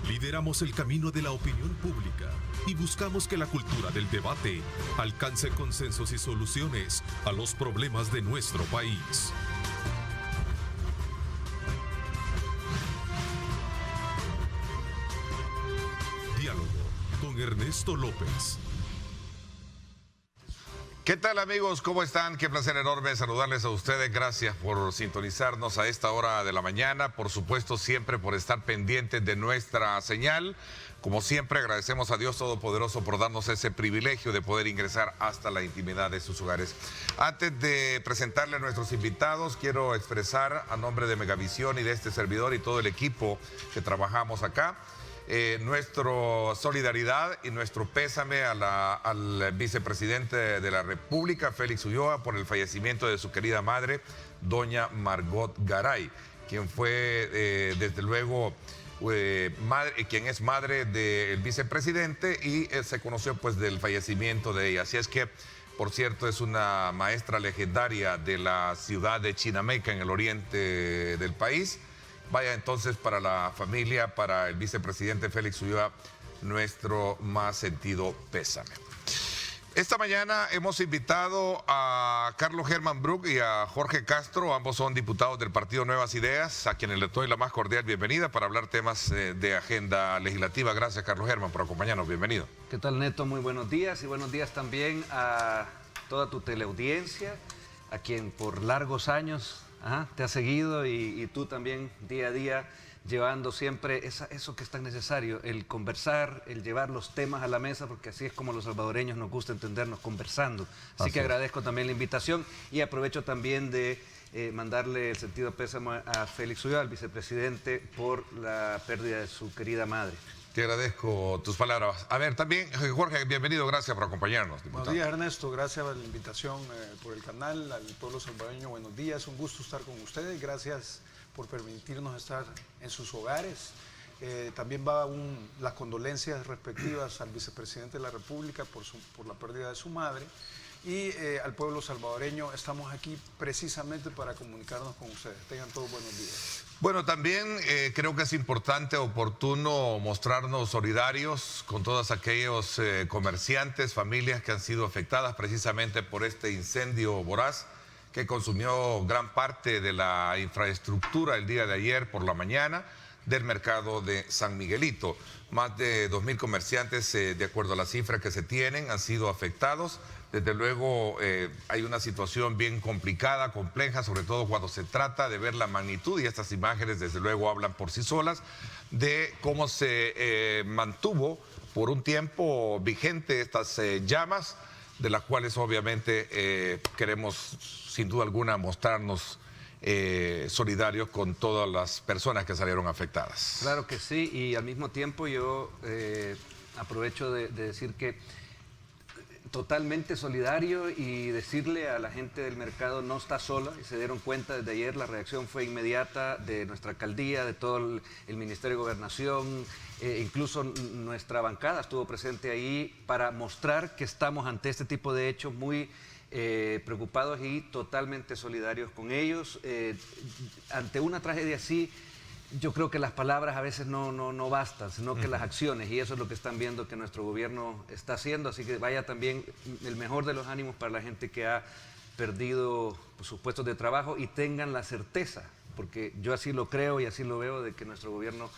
Lideramos el camino de la opinión pública y buscamos que la cultura del debate alcance consensos y soluciones a los problemas de nuestro país. Diálogo con Ernesto López. ¿Qué tal, amigos? ¿Cómo están? Qué placer enorme saludarles a ustedes. Gracias por sintonizarnos a esta hora de la mañana. Por supuesto, siempre por estar pendientes de nuestra señal. Como siempre, agradecemos a Dios Todopoderoso por darnos ese privilegio de poder ingresar hasta la intimidad de sus hogares. Antes de presentarle a nuestros invitados, quiero expresar a nombre de Megavisión y de este servidor y todo el equipo que trabajamos acá, nuestra solidaridad y nuestro pésame al vicepresidente de la República, Félix Ulloa, por el fallecimiento de su querida madre, doña Margot Garay, quien fue, desde luego, quien es madre del vicepresidente y se conoció pues del fallecimiento de ella. Así es que, por cierto, es una maestra legendaria de la ciudad de Chinameca, en el oriente del país. Vaya entonces para la familia, para el vicepresidente Félix Ulloa, nuestro más sentido pésame. Esta mañana hemos invitado a Carlos Germán Bruck y a Jorge Castro, ambos son diputados del partido Nuevas Ideas, a quienes les doy la más cordial bienvenida para hablar temas de agenda legislativa. Gracias, Carlos Germán, por acompañarnos. Bienvenido. ¿Qué tal, Neto? Muy buenos días y buenos días también a toda tu teleaudiencia, a quien por largos años te ha seguido y tú también día a día llevando siempre eso que es tan necesario, el conversar, el llevar los temas a la mesa, porque así es como los salvadoreños nos gusta entendernos, conversando. Así que agradezco también la invitación y aprovecho también de mandarle el sentido pésame a Félix Ulloa, al vicepresidente, por la pérdida de su querida madre. Te agradezco tus palabras. A ver, también, Jorge, bienvenido, gracias por acompañarnos, diputado. Buenos días, Ernesto, gracias por la invitación por el canal, al pueblo salvadoreño, buenos días, un gusto estar con ustedes, gracias por permitirnos estar en sus hogares. También va las condolencias respectivas al vicepresidente de la República por la pérdida de su madre. Y al pueblo salvadoreño, estamos aquí precisamente para comunicarnos con ustedes. Tengan todos buenos días. Bueno, también creo que es importante, oportuno mostrarnos solidarios con todos aquellos comerciantes, familias que han sido afectadas precisamente por este incendio voraz que consumió gran parte de la infraestructura el día de ayer por la mañana del mercado de San Miguelito. Más de 2.000 comerciantes, de acuerdo a las cifras que se tienen, han sido afectados. Desde luego hay una situación bien complicada, compleja, sobre todo cuando se trata de ver la magnitud, y estas imágenes desde luego hablan por sí solas, de cómo se mantuvo por un tiempo vigente estas llamas, de las cuales obviamente queremos sin duda alguna mostrarnos solidarios con todas las personas que salieron afectadas. Claro que sí, y al mismo tiempo yo aprovecho de decir que totalmente solidario y decirle a la gente del mercado no está sola, y se dieron cuenta desde ayer, la reacción fue inmediata de nuestra alcaldía, de todo el Ministerio de Gobernación, incluso nuestra bancada estuvo presente ahí para mostrar que estamos ante este tipo de hechos muy preocupados y totalmente solidarios con ellos. Ante una tragedia así, yo creo que las palabras a veces no bastan, sino que las acciones, y eso es lo que están viendo que nuestro gobierno está haciendo, así que vaya también el mejor de los ánimos para la gente que ha perdido sus puestos de trabajo, y tengan la certeza, porque yo así lo creo y así lo veo, de que nuestro gobierno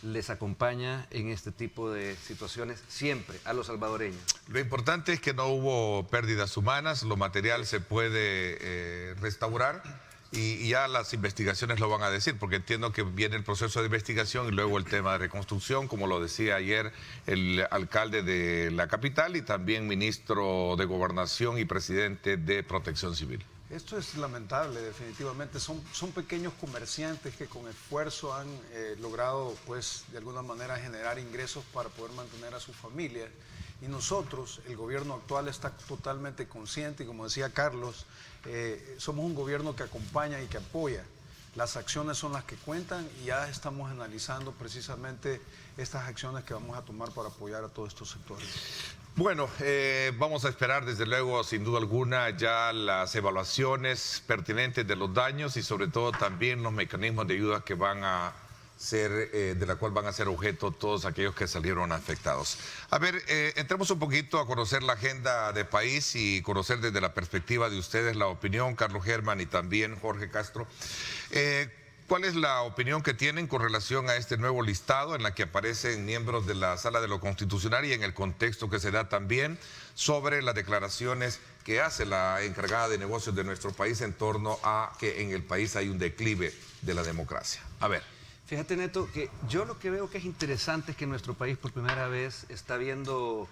les acompaña en este tipo de situaciones siempre a los salvadoreños. Lo importante es que no hubo pérdidas humanas, lo material se puede restaurar. Y ya las investigaciones lo van a decir, porque entiendo que viene el proceso de investigación y luego el tema de reconstrucción, como lo decía ayer el alcalde de la capital y también ministro de Gobernación y presidente de Protección Civil. Esto es lamentable, definitivamente. Son pequeños comerciantes que con esfuerzo han logrado, pues, de alguna manera generar ingresos para poder mantener a sus familias. Y nosotros, el gobierno actual, está totalmente consciente, y como decía Carlos, somos un gobierno que acompaña y que apoya. Las acciones son las que cuentan, y ya estamos analizando precisamente estas acciones que vamos a tomar para apoyar a todos estos sectores. Bueno, vamos a esperar desde luego, sin duda alguna, ya las evaluaciones pertinentes de los daños y sobre todo también los mecanismos de ayuda que van a de la cual van a ser objeto todos aquellos que salieron afectados. A ver, entremos un poquito a conocer la agenda de país y conocer desde la perspectiva de ustedes la opinión, Carlos Germán y también Jorge Castro. ¿Cuál es la opinión que tienen con relación a este nuevo listado en la que aparecen miembros de la Sala de lo Constitucional y en el contexto que se da también sobre las declaraciones que hace la encargada de negocios de nuestro país en torno a que en el país hay un declive de la democracia? A ver. Fíjate, Neto, que yo lo que veo que es interesante es que nuestro país por primera vez está viendo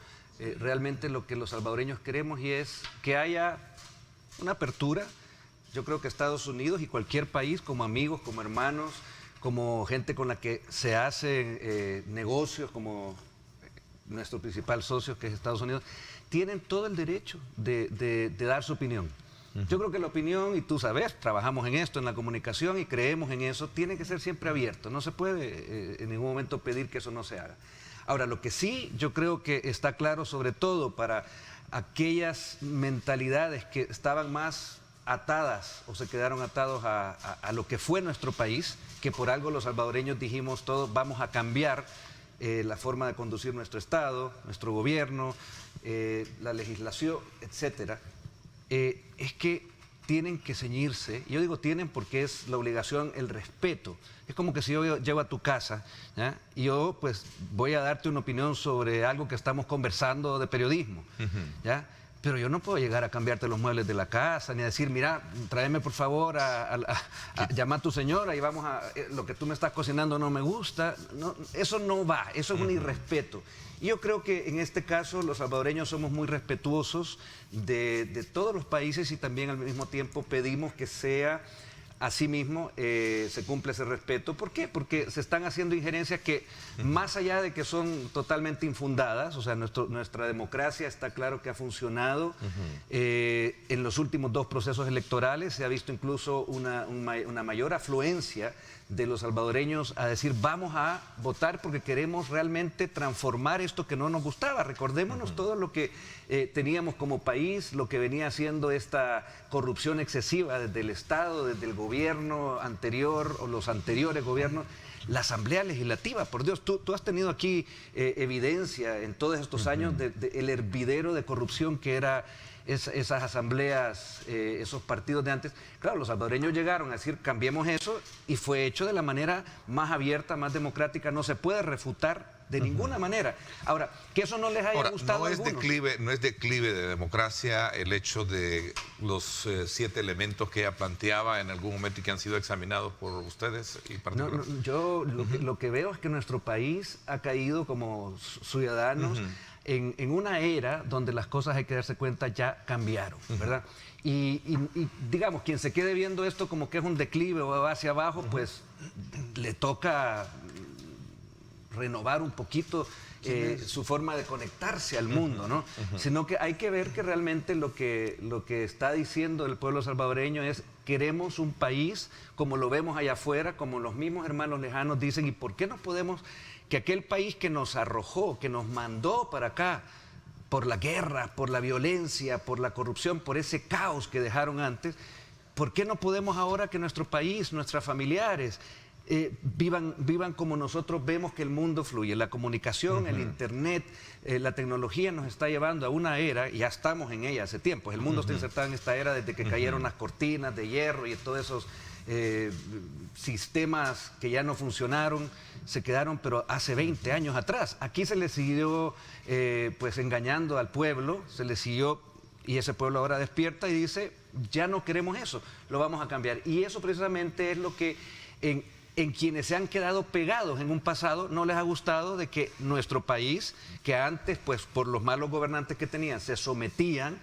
realmente lo que los salvadoreños queremos, y es que haya una apertura. Yo creo que Estados Unidos y cualquier país, como amigos, como hermanos, como gente con la que se hacen negocios, como nuestro principal socio, que es Estados Unidos, tienen todo el derecho de dar su opinión. Yo creo que la opinión, y tú sabes, trabajamos en esto, en la comunicación, y creemos en eso, tiene que ser siempre abierto. No se puede en ningún momento pedir que eso no se haga. Ahora, lo que sí yo creo que está claro, sobre todo para aquellas mentalidades que estaban más atadas o se quedaron atados a lo que fue nuestro país, que por algo los salvadoreños dijimos todos vamos a cambiar la forma de conducir nuestro Estado, nuestro gobierno, la legislación, etcétera. Es que tienen que ceñirse, yo digo tienen porque es la obligación, el respeto. Es como que si yo llego a tu casa, ¿ya? Y yo pues voy a darte una opinión sobre algo que estamos conversando de periodismo, ¿ya? Pero yo no puedo llegar a cambiarte los muebles de la casa, ni a decir, mira, tráeme por favor a llamar a tu señora y vamos a... lo que tú me estás cocinando no me gusta. No, eso no va, eso es un irrespeto. Y yo creo que en este caso los salvadoreños somos muy respetuosos de todos los países, y también al mismo tiempo pedimos que sea... Asimismo, se cumple ese respeto. ¿Por qué? Porque se están haciendo injerencias que, más allá de que son totalmente infundadas, o sea, nuestra democracia está claro que ha funcionado. En los últimos 2 procesos electorales se ha visto incluso una mayor afluencia de los salvadoreños a decir vamos a votar porque queremos realmente transformar esto que no nos gustaba. Recordémonos todo lo que teníamos como país, lo que venía haciendo esta corrupción excesiva desde el Estado, desde el gobierno anterior o los anteriores gobiernos. La Asamblea Legislativa, por Dios, tú has tenido aquí evidencia en todos estos años del hervidero de corrupción que era esas asambleas, esos partidos de antes. Claro, los salvadoreños llegaron a decir cambiemos eso, y fue hecho de la manera más abierta, más democrática. No se puede refutar de ninguna manera. Ahora, que eso no les haya gustado a algunos. No es declive de democracia el hecho de los 7 elementos que ella planteaba en algún momento y que han sido examinados por ustedes. Yo lo que veo es que nuestro país ha caído como ciudadanos en una era donde las cosas, hay que darse cuenta, ya cambiaron, ¿verdad? Y digamos, quien se quede viendo esto como que es un declive o va hacia abajo, pues le toca renovar un poquito su forma de conectarse al mundo, ¿no? Sino que hay que ver que realmente lo que está diciendo el pueblo salvadoreño es: queremos un país como lo vemos allá afuera, como los mismos hermanos lejanos dicen. ¿Y por qué no podemos que aquel país que nos arrojó, que nos mandó para acá por la guerra, por la violencia, por la corrupción, por ese caos que dejaron antes, por qué no podemos ahora que nuestro país, nuestros familiares vivan como nosotros vemos que el mundo fluye? La comunicación, el internet, la tecnología nos está llevando a una era, y ya estamos en ella hace tiempo. El mundo está insertado en esta era desde que cayeron las cortinas de hierro y todos esos sistemas que ya no funcionaron, se quedaron, pero hace 20 años atrás. Aquí se le siguió pues engañando al pueblo, se le siguió, y ese pueblo ahora despierta y dice, ya no queremos eso, lo vamos a cambiar. Y eso precisamente es lo que en quienes se han quedado pegados en un pasado no les ha gustado, de que nuestro país, que antes, pues por los malos gobernantes que tenían, se sometían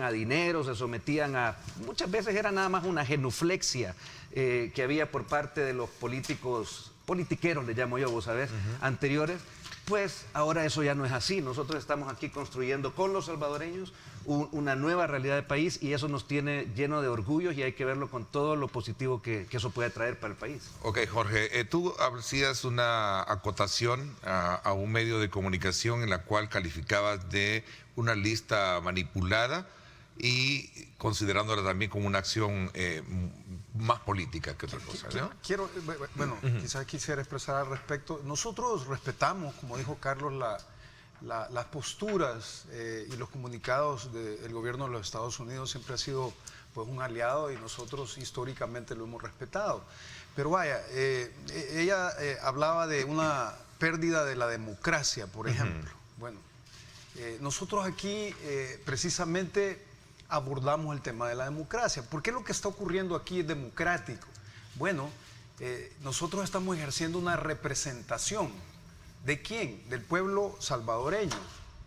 a dinero, se sometían a... Muchas veces era nada más una genuflexia que había por parte de los políticos, politiqueros le llamo yo, vos sabés, anteriores. Pues ahora eso ya no es así. Nosotros estamos aquí construyendo con los salvadoreños una nueva realidad de país, y eso nos tiene lleno de orgullos, y hay que verlo con todo lo positivo que eso puede traer para el país. Ok, Jorge, tú hacías una acotación a un medio de comunicación en la cual calificabas de una lista manipulada y considerándola también como una acción más política que otra cosa, ¿no? Quizás quisiera expresar al respecto. Nosotros respetamos, como dijo Carlos, las posturas y los comunicados del gobierno de los Estados Unidos. Siempre ha sido pues un aliado y nosotros históricamente lo hemos respetado. Pero vaya, ella hablaba de una pérdida de la democracia, por ejemplo. Bueno, nosotros aquí precisamente abordamos el tema de la democracia. ¿Por qué lo que está ocurriendo aquí es democrático? Bueno, nosotros estamos ejerciendo una representación. ¿De quién? Del pueblo salvadoreño.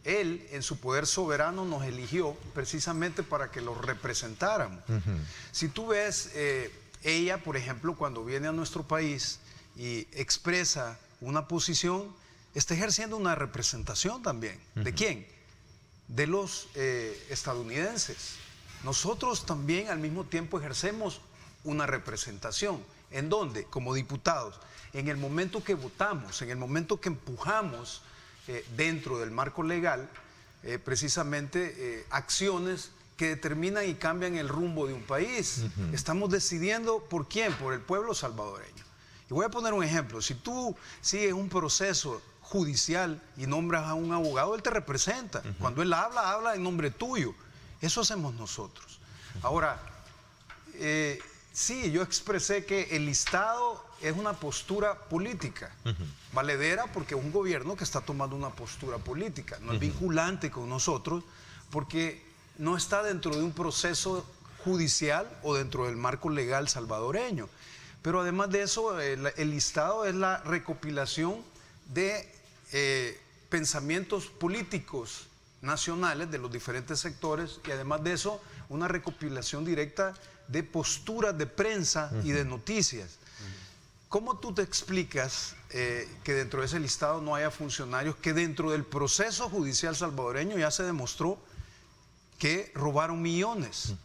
Él, en su poder soberano, nos eligió precisamente para que lo representáramos. Si tú ves, ella, por ejemplo, cuando viene a nuestro país y expresa una posición, está ejerciendo una representación también. ¿De quién? De los estadounidenses. Nosotros también al mismo tiempo ejercemos una representación. ¿En dónde? Como diputados. En el momento que votamos, en el momento que empujamos dentro del marco legal, precisamente acciones que determinan y cambian el rumbo de un país. Estamos decidiendo por quién, por el pueblo salvadoreño. Y voy a poner un ejemplo. Si tú sigues un proceso judicial y nombras a un abogado, él te representa. Cuando él habla en nombre tuyo. Eso hacemos nosotros. Ahora, sí, yo expresé que el listado es una postura política, valedera porque es un gobierno que está tomando una postura política, no es vinculante con nosotros porque no está dentro de un proceso judicial o dentro del marco legal salvadoreño. Pero además de eso, el listado es la recopilación de pensamientos políticos nacionales de los diferentes sectores y además de eso, una recopilación directa de posturas de prensa y de noticias. ¿Cómo tú te explicas que dentro de ese listado no haya funcionarios que dentro del proceso judicial salvadoreño ya se demostró que robaron millones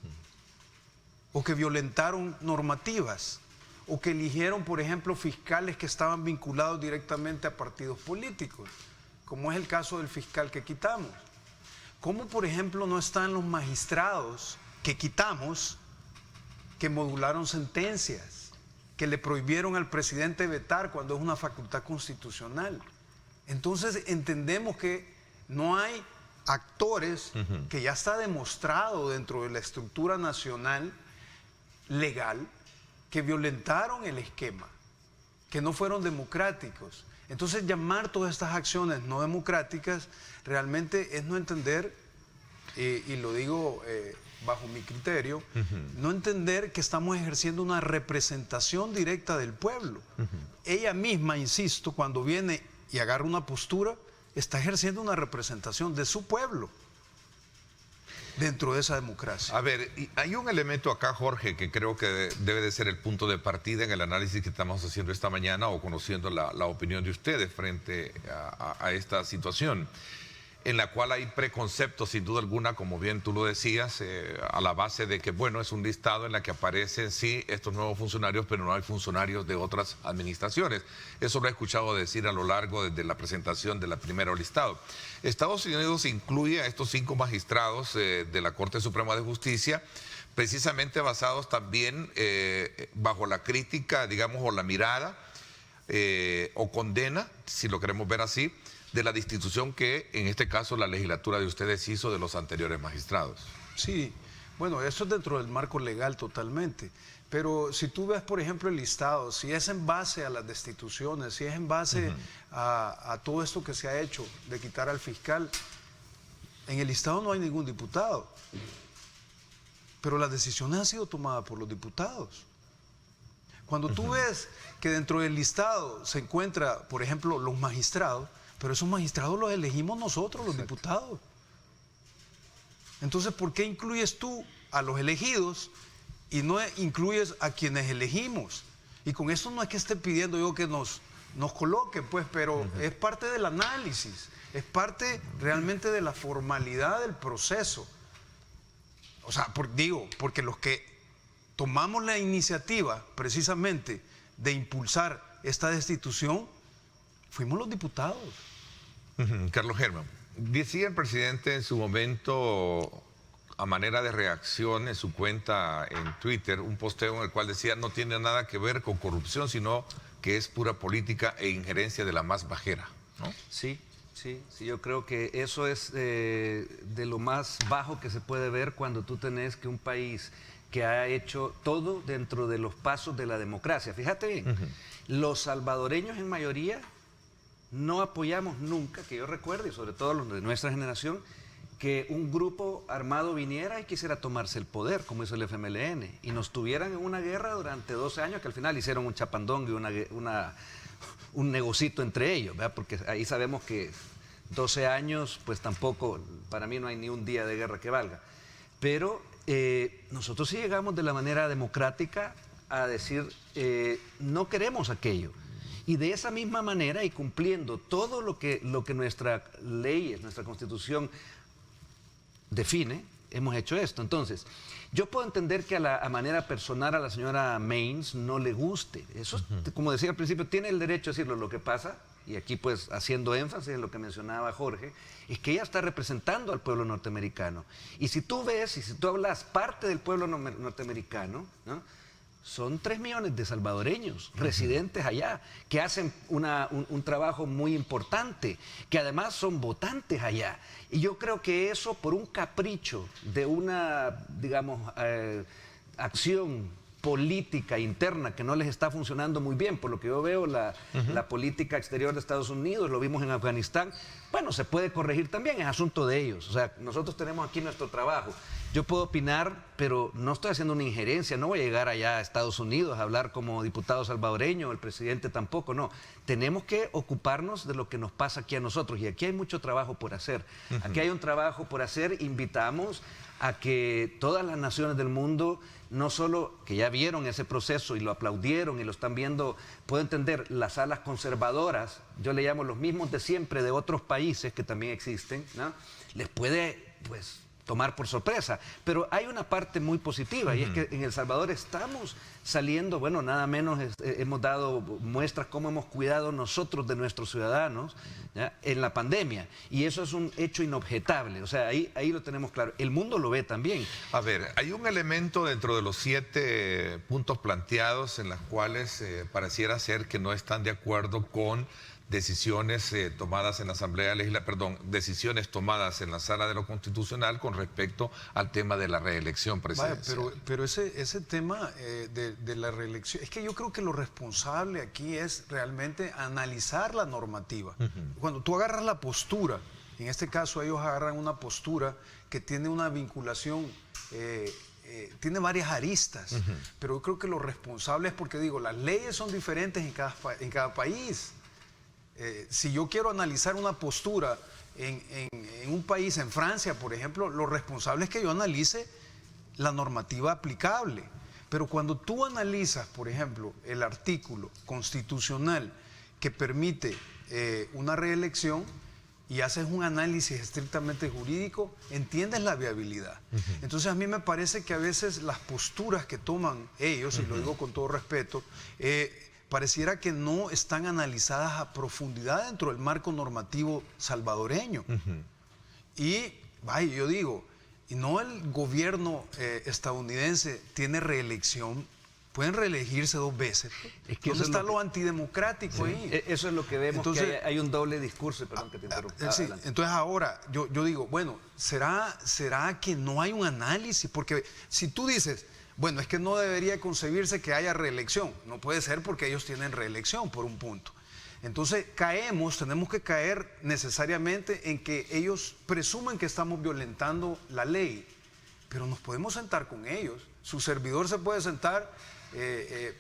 o que violentaron normativas o que eligieron, por ejemplo, fiscales que estaban vinculados directamente a partidos políticos, como es el caso del fiscal que quitamos? ¿Cómo, por ejemplo, no están los magistrados que quitamos que modularon sentencias, que le prohibieron al presidente vetar cuando es una facultad constitucional? Entonces entendemos que no hay actores que ya está demostrado dentro de la estructura nacional legal que violentaron el esquema, que no fueron democráticos. Entonces llamar todas estas acciones no democráticas realmente es no entender, y lo digo bajo mi criterio, no entender que estamos ejerciendo una representación directa del pueblo. Ella misma, insisto, cuando viene y agarra una postura, está ejerciendo una representación de su pueblo dentro de esa democracia. A ver, hay un elemento acá, Jorge, que creo que debe de ser el punto de partida en el análisis que estamos haciendo esta mañana o conociendo la opinión de ustedes frente a esta situación, en la cual hay preconceptos, sin duda alguna, como bien tú lo decías, a la base de que, bueno, es un listado en la que aparecen, sí, estos nuevos funcionarios, pero no hay funcionarios de otras administraciones. Eso lo he escuchado decir a lo largo desde la presentación de la primera listado. Estados Unidos incluye a estos 5 magistrados de la Corte Suprema de Justicia, precisamente basados también bajo la crítica, digamos, o la mirada, o condena, si lo queremos ver así, de la destitución que en este caso la legislatura de ustedes hizo de los anteriores magistrados. Sí, bueno, eso es dentro del marco legal totalmente, pero si tú ves, por ejemplo, el listado, si es en base a las destituciones, si es en base a todo esto que se ha hecho de quitar al fiscal, en el listado no hay ningún diputado, pero las decisiones han sido tomadas por los diputados. Cuando tú ves que dentro del listado se encuentra, por ejemplo, los magistrados, pero esos magistrados los elegimos nosotros, los diputados. Entonces, ¿por qué incluyes tú a los elegidos y no incluyes a quienes elegimos? Y con esto no es que esté pidiendo yo que nos coloquen, pues, pero es parte del análisis, es parte realmente de la formalidad del proceso. O sea, porque los que tomamos la iniciativa precisamente de impulsar esta destitución fuimos los diputados. Carlos Germán, decía el presidente en su momento a manera de reacción en su cuenta en Twitter, un posteo en el cual decía no tiene nada que ver con corrupción, sino que es pura política e injerencia de la más bajera, ¿no? Sí, yo creo que eso es de lo más bajo que se puede ver cuando tú tenés que un país que ha hecho todo dentro de los pasos de la democracia. Fíjate bien, los salvadoreños en mayoría no apoyamos nunca, que yo recuerde, y sobre todo los de nuestra generación, que un grupo armado viniera y quisiera tomarse el poder, como hizo el FMLN, y nos tuvieran en una guerra durante 12 años, que al final hicieron un chapandón y un negocito entre ellos, ¿verdad? Porque ahí sabemos que 12 años, pues tampoco, para mí no hay ni un día de guerra que valga. Pero nosotros sí llegamos de la manera democrática a decir, no queremos aquello. Y de esa misma manera, y cumpliendo todo lo que nuestra ley, nuestra Constitución define, hemos hecho esto. Entonces, yo puedo entender que a manera personal a la señora Mains no le guste. Eso, como decía al principio, tiene el derecho a decirlo. Lo que pasa, y aquí pues haciendo énfasis en lo que mencionaba Jorge, es que ella está representando al pueblo norteamericano. Y si tú ves, y si tú hablas parte del pueblo norteamericano, ¿no?, son 3 millones de salvadoreños residentes allá, que hacen un trabajo muy importante, que además son votantes allá. Y yo creo que eso, por un capricho de una, digamos, acción política interna que no les está funcionando muy bien, por lo que yo veo la política exterior de Estados Unidos, lo vimos en Afganistán, bueno, se puede corregir también, es asunto de ellos. O sea, nosotros tenemos aquí nuestro trabajo. Yo puedo opinar, pero no estoy haciendo una injerencia, no voy a llegar allá a Estados Unidos a hablar como diputado salvadoreño, el presidente tampoco, no. Tenemos que ocuparnos de lo que nos pasa aquí a nosotros, y aquí hay mucho trabajo por hacer. Aquí hay un trabajo por hacer, invitamos a que todas las naciones del mundo, no solo que ya vieron ese proceso y lo aplaudieron y lo están viendo, puedo entender, las alas conservadoras, yo le llamo los mismos de siempre de otros países que también existen, ¿no?, les puede, pues, tomar por sorpresa, pero hay una parte muy positiva, y es que en El Salvador estamos saliendo, bueno, nada menos hemos dado muestras cómo hemos cuidado nosotros de nuestros ciudadanos, ¿ya?, en la pandemia, y eso es un hecho inobjetable. O sea, ahí lo tenemos claro, el mundo lo ve también. A ver, hay un elemento dentro de los 7 puntos planteados en los cuales pareciera ser que no están de acuerdo con decisiones tomadas en la Asamblea Legislativa, decisiones tomadas en la Sala de lo Constitucional con respecto al tema de la reelección presidencial. Vaya, pero ese tema de la reelección, es que yo creo que lo responsable aquí es realmente analizar la normativa. Cuando tú agarras la postura, en este caso ellos agarran una postura que tiene una vinculación, tiene varias aristas, pero yo creo que lo responsable es porque, digo, las leyes son diferentes en cada país. Si yo quiero analizar una postura en un país, en Francia, por ejemplo, lo responsable es que yo analice la normativa aplicable. Pero cuando tú analizas, por ejemplo, el artículo constitucional que permite una reelección y haces un análisis estrictamente jurídico, entiendes la viabilidad. Entonces a mí me parece que a veces las posturas que toman ellos, y lo digo con todo respeto, pareciera que no están analizadas a profundidad dentro del marco normativo salvadoreño. Y, vaya, yo digo, y no el gobierno estadounidense tiene reelección, pueden reelegirse 2 veces. Es que ¿dónde está lo antidemocrático ahí? Eso es lo que vemos. Entonces, que hay un doble discurso, perdón que te interrumpa. Sí, entonces ahora, yo digo, bueno, ¿será que no hay un análisis? Porque si tú dices, bueno, es que no debería concebirse que haya reelección. No puede ser porque ellos tienen reelección por un punto. Entonces tenemos que caer necesariamente en que ellos presumen que estamos violentando la ley, pero nos podemos sentar con ellos. Su servidor se puede sentar,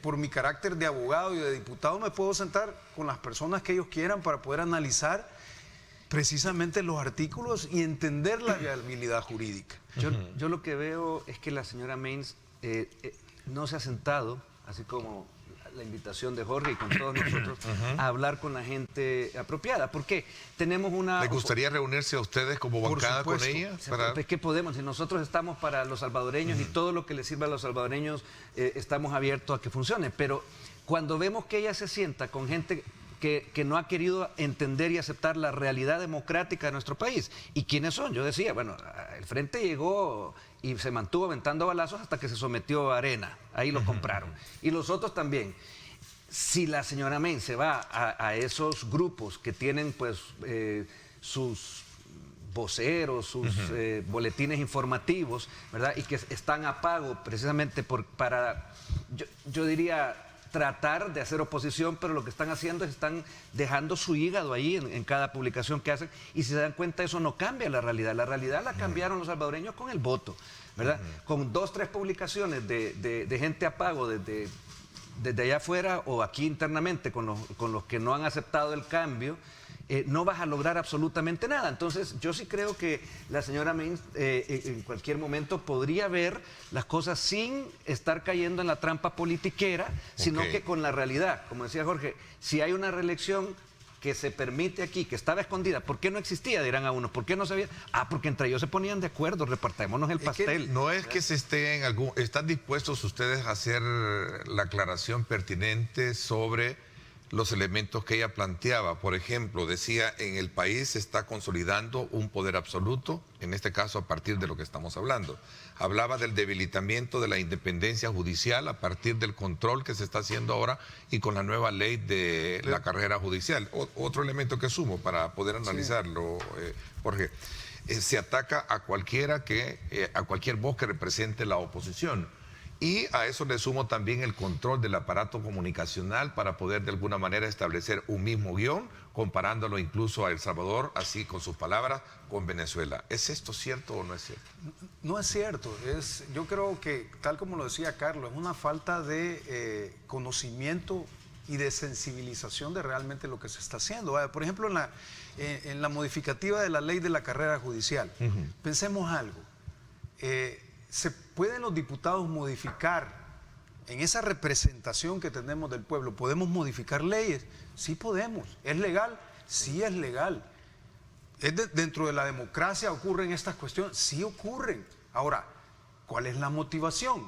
por mi carácter de abogado y de diputado, me puedo sentar con las personas que ellos quieran para poder analizar precisamente los artículos y entender la viabilidad jurídica. Yo lo que veo es que la señora Mains no se ha sentado, así como la invitación de Jorge y con todos nosotros, a hablar con la gente apropiada. ¿Por qué? Tenemos una... ¿Les gustaría reunirse a ustedes como bancada con ella? Es que podemos, si nosotros estamos para los salvadoreños y todo lo que les sirva a los salvadoreños, estamos abiertos a que funcione. Pero cuando vemos que ella se sienta con gente que no ha querido entender y aceptar la realidad democrática de nuestro país. ¿Y quiénes son? Yo decía, bueno, el Frente llegó y se mantuvo aventando balazos hasta que se sometió a Arena. Ahí lo compraron. Y los otros también. Si la señora May se va a esos grupos que tienen pues sus voceros, sus boletines informativos, ¿verdad? Y que están a pago precisamente para, yo diría, tratar de hacer oposición, pero lo que están haciendo es están dejando su hígado ahí en cada publicación que hacen, y si se dan cuenta eso no cambia la realidad la cambiaron los salvadoreños con el voto, ¿verdad? Con 2, 3 publicaciones de gente a pago desde allá afuera o aquí internamente con los que no han aceptado el cambio, no vas a lograr absolutamente nada. Entonces, yo sí creo que la señora May en cualquier momento podría ver las cosas sin estar cayendo en la trampa politiquera, sino que con la realidad. Como decía Jorge, si hay una reelección que se permite aquí, que estaba escondida, ¿por qué no existía? Dirán a unos, ¿por qué no sabía? Porque entre ellos se ponían de acuerdo, repartámonos el pastel. No es que se están dispuestos ustedes a hacer la aclaración pertinente sobre los elementos que ella planteaba. Por ejemplo, decía, en el país se está consolidando un poder absoluto, en este caso a partir de lo que estamos hablando. Hablaba del debilitamiento de la independencia judicial a partir del control que se está haciendo ahora y con la nueva ley de la carrera judicial. Otro elemento que sumo para poder analizarlo, Jorge, se ataca a cualquier voz que represente la oposición. Y a eso le sumo también el control del aparato comunicacional para poder de alguna manera establecer un mismo guión, comparándolo incluso a El Salvador, así con sus palabras, con Venezuela. ¿Es esto cierto o no es cierto? No es cierto. Yo creo que, tal como lo decía Carlos, es una falta de conocimiento y de sensibilización de realmente lo que se está haciendo. Por ejemplo, en la modificativa de la ley de la carrera judicial, pensemos algo. ¿Se pueden los diputados modificar en esa representación que tenemos del pueblo? ¿Podemos modificar leyes? Sí podemos. ¿Es legal? Sí es legal. ¿Dentro de la democracia ocurren estas cuestiones? Sí ocurren. Ahora, ¿cuál es la motivación?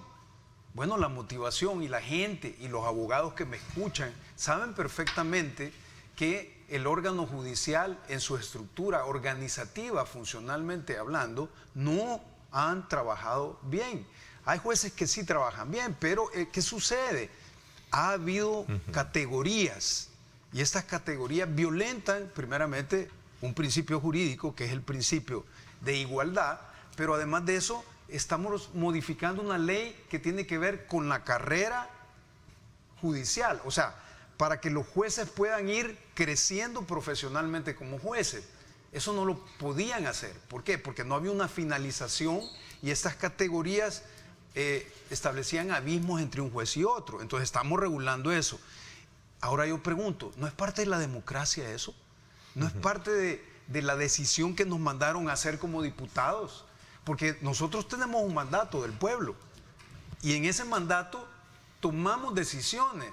Bueno, la motivación, y la gente y los abogados que me escuchan saben perfectamente que el órgano judicial en su estructura organizativa, funcionalmente hablando, no han trabajado bien. Hay jueces que sí trabajan bien, pero ¿qué sucede? Ha habido categorías, y estas categorías violentan primeramente un principio jurídico, que es el principio de igualdad, pero además de eso estamos modificando una ley que tiene que ver con la carrera judicial, o sea, para que los jueces puedan ir creciendo profesionalmente como jueces. Eso no lo podían hacer. ¿Por qué? Porque no había una finalización y estas categorías establecían abismos entre un juez y otro. Entonces estamos regulando eso. Ahora yo pregunto, ¿no es parte de la democracia eso? ¿No es parte de la decisión que nos mandaron a hacer como diputados? Porque nosotros tenemos un mandato del pueblo y en ese mandato tomamos decisiones,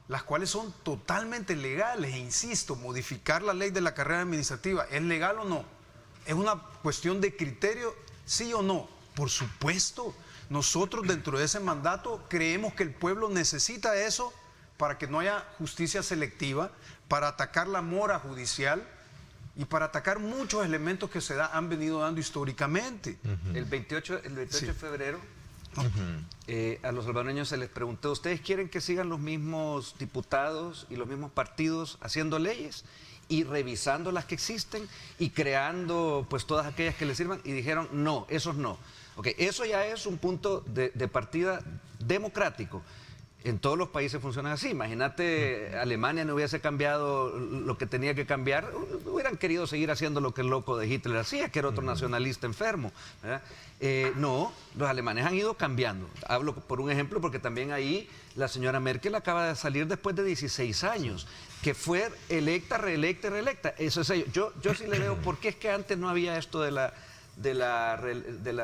las cuales son totalmente legales. E insisto, modificar la ley de la carrera administrativa, ¿es legal o no? ¿Es una cuestión de criterio, sí o no? Por supuesto. Nosotros dentro de ese mandato creemos que el pueblo necesita eso para que no haya justicia selectiva, para atacar la mora judicial y para atacar muchos elementos que han venido dando históricamente. El 28 de febrero, a los salvadoreños se les preguntó, ¿ustedes quieren que sigan los mismos diputados y los mismos partidos haciendo leyes y revisando las que existen y creando pues todas aquellas que les sirvan? Y dijeron, no, esos no. Eso ya es un punto de partida democrático. En todos los países funcionan así. Imagínate, Alemania no hubiese cambiado lo que tenía que cambiar, hubieran querido seguir haciendo lo que el loco de Hitler hacía, que era otro nacionalista enfermo, ¿verdad? No, los alemanes han ido cambiando. Hablo por un ejemplo porque también ahí la señora Merkel acaba de salir después de 16 años, que fue electa, reelecta y reelecta. Eso es ello. Yo sí le veo por qué es que antes no había esto de la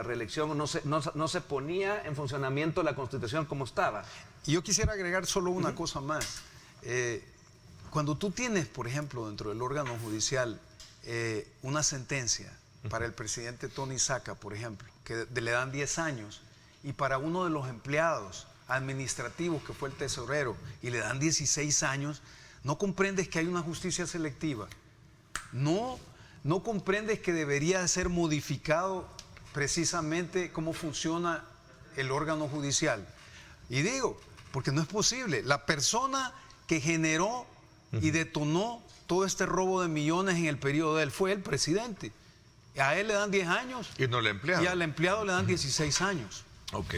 reelección, no se ponía en funcionamiento la Constitución como estaba. Y yo quisiera agregar solo una cosa más. Cuando tú tienes, por ejemplo, dentro del órgano judicial, una sentencia para el presidente Tony Saca, por ejemplo, que le dan 10 años, y para uno de los empleados administrativos, que fue el tesorero, y le dan 16 años, No comprendes que hay una justicia selectiva. No comprendes que debería ser modificado precisamente cómo funciona el órgano judicial. Y digo, porque no es posible. La persona que generó y detonó todo este robo de millones en el periodo de él fue el presidente. A él le dan 10 años. Y no al empleado. Y al empleado le dan 16 años. Ok.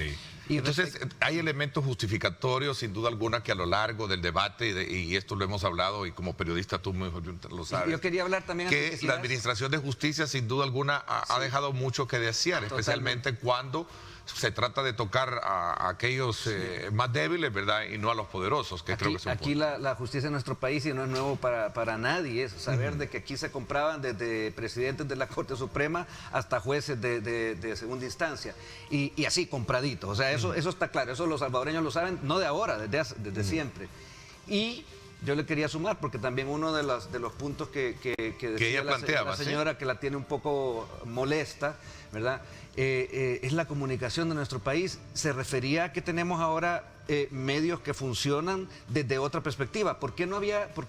Y entonces hay elementos justificatorios, sin duda alguna, que a lo largo del debate, y esto lo hemos hablado, y como periodista tú mejor lo sabes. Yo quería hablar también que la Administración de Justicia, sin duda alguna, ha dejado mucho que desear, especialmente cuando se trata de tocar a aquellos más débiles, ¿verdad? Y no a los poderosos, que creo que son aquí la justicia en nuestro país, y no es nuevo para nadie, es saber de que aquí se compraban desde presidentes de la Corte Suprema hasta jueces de segunda instancia, y así compraditos. O sea, eso está claro, eso los salvadoreños lo saben, no de ahora, desde siempre. Y yo le quería sumar, porque también uno de los puntos que decía la señora, que la tiene un poco molesta, ¿verdad? Es la comunicación de nuestro país. Se refería a que tenemos ahora medios que funcionan desde otra perspectiva. ¿Por qué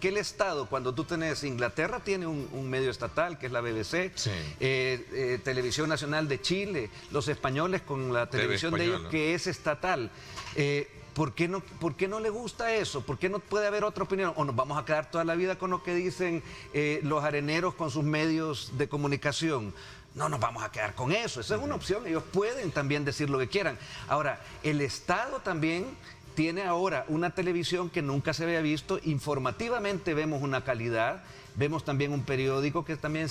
el Estado, cuando tú tenés, Inglaterra tiene un medio estatal, que es la BBC, sí. Televisión Nacional de Chile, los españoles con la televisión de ellos, que es estatal? ¿Por qué no le gusta eso? ¿Por qué no puede haber otra opinión? ¿O nos vamos a quedar toda la vida con lo que dicen los areneros con sus medios de comunicación? No nos vamos a quedar con eso. Esa es una opción. Ellos pueden también decir lo que quieran. Ahora, el Estado también tiene ahora una televisión que nunca se había visto. Informativamente vemos una calidad. Vemos también un periódico que también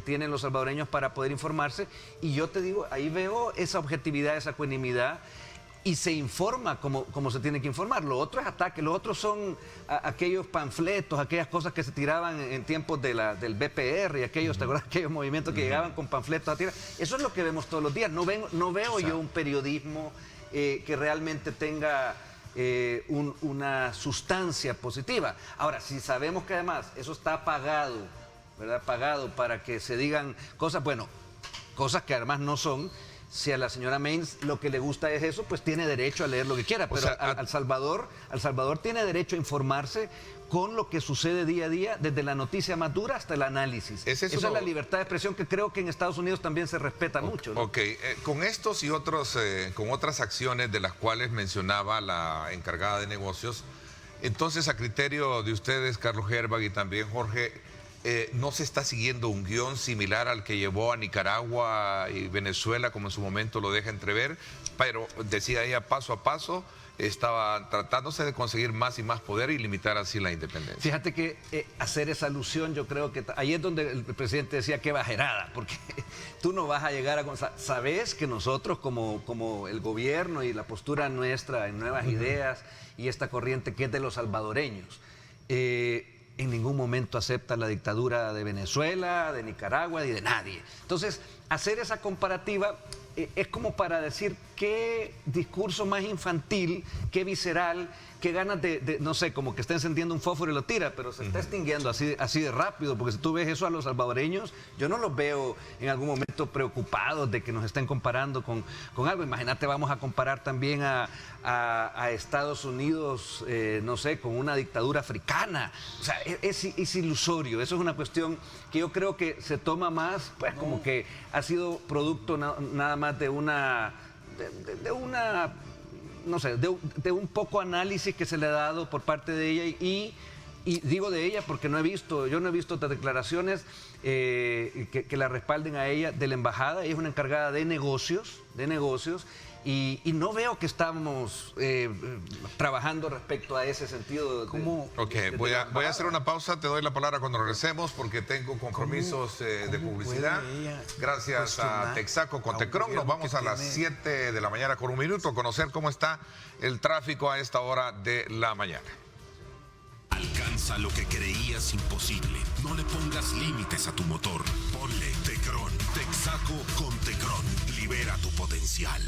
tienen los salvadoreños para poder informarse. Y yo te digo, ahí veo esa objetividad, esa ecuanimidad. Y se informa como se tiene que informar. Lo otro es ataque, lo otro son aquellos panfletos, aquellas cosas que se tiraban en tiempos del BPR y aquellos, ¿te acuerdas? Aquellos movimientos que llegaban con panfletos a tirar. Eso es lo que vemos todos los días. No veo yo un periodismo que realmente tenga una sustancia positiva. Ahora, si sabemos que además eso está pagado, ¿verdad? Pagado para que se digan cosas, bueno, cosas que además no son. Si a la señora Mains lo que le gusta es eso, pues tiene derecho a leer lo que quiera. Pero al Salvador tiene derecho a informarse con lo que sucede día a día, desde la noticia más dura hasta el análisis. Esa es la libertad de expresión que creo que en Estados Unidos también se respeta mucho, ¿no? Ok, con estos y otros, con otras acciones de las cuales mencionaba la encargada de negocios, entonces a criterio de ustedes, Carlos Herbag y también Jorge, ¿no se está siguiendo un guión similar al que llevó a Nicaragua y Venezuela, como en su momento lo deja entrever? Pero, decía ella, paso a paso, estaba tratándose de conseguir más y más poder y limitar así la independencia. Fíjate que hacer esa alusión, yo creo que ahí es donde el presidente decía que bajerada, porque tú no vas a llegar a... Sabes que nosotros como el gobierno y la postura nuestra en Nuevas Ideas y esta corriente que es de los salvadoreños, en ningún momento acepta la dictadura de Venezuela, de Nicaragua y de nadie. Entonces, hacer esa comparativa es como para decir qué discurso más infantil, qué visceral, qué ganas de no sé, como que está encendiendo un fósforo y lo tira, pero se está extinguiendo así de rápido, porque si tú ves eso a los salvadoreños, yo no los veo en algún momento preocupados de que nos estén comparando con algo. Imagínate, vamos a comparar también a Estados Unidos, no sé, con una dictadura africana. O sea, es ilusorio. Eso es una cuestión que yo creo que se toma más, pues como que ha sido producto nada más de una no sé, de un poco análisis que se le ha dado por parte de ella y digo de ella porque yo no he visto otras declaraciones que la respalden a ella de la embajada. Ella es una encargada de negocios y no veo que estamos trabajando respecto a ese sentido. Ok, voy a hacer una pausa, te doy la palabra cuando regresemos porque tengo compromisos de publicidad. Gracias a Texaco Contecron. Nos vamos a las 7 de la mañana con 1 minuto a conocer cómo está el tráfico a esta hora de la mañana. Alcanza lo que creías imposible. No le pongas límites a tu motor. Ponle Tecron. Texaco con Tecron. Libera tu potencial.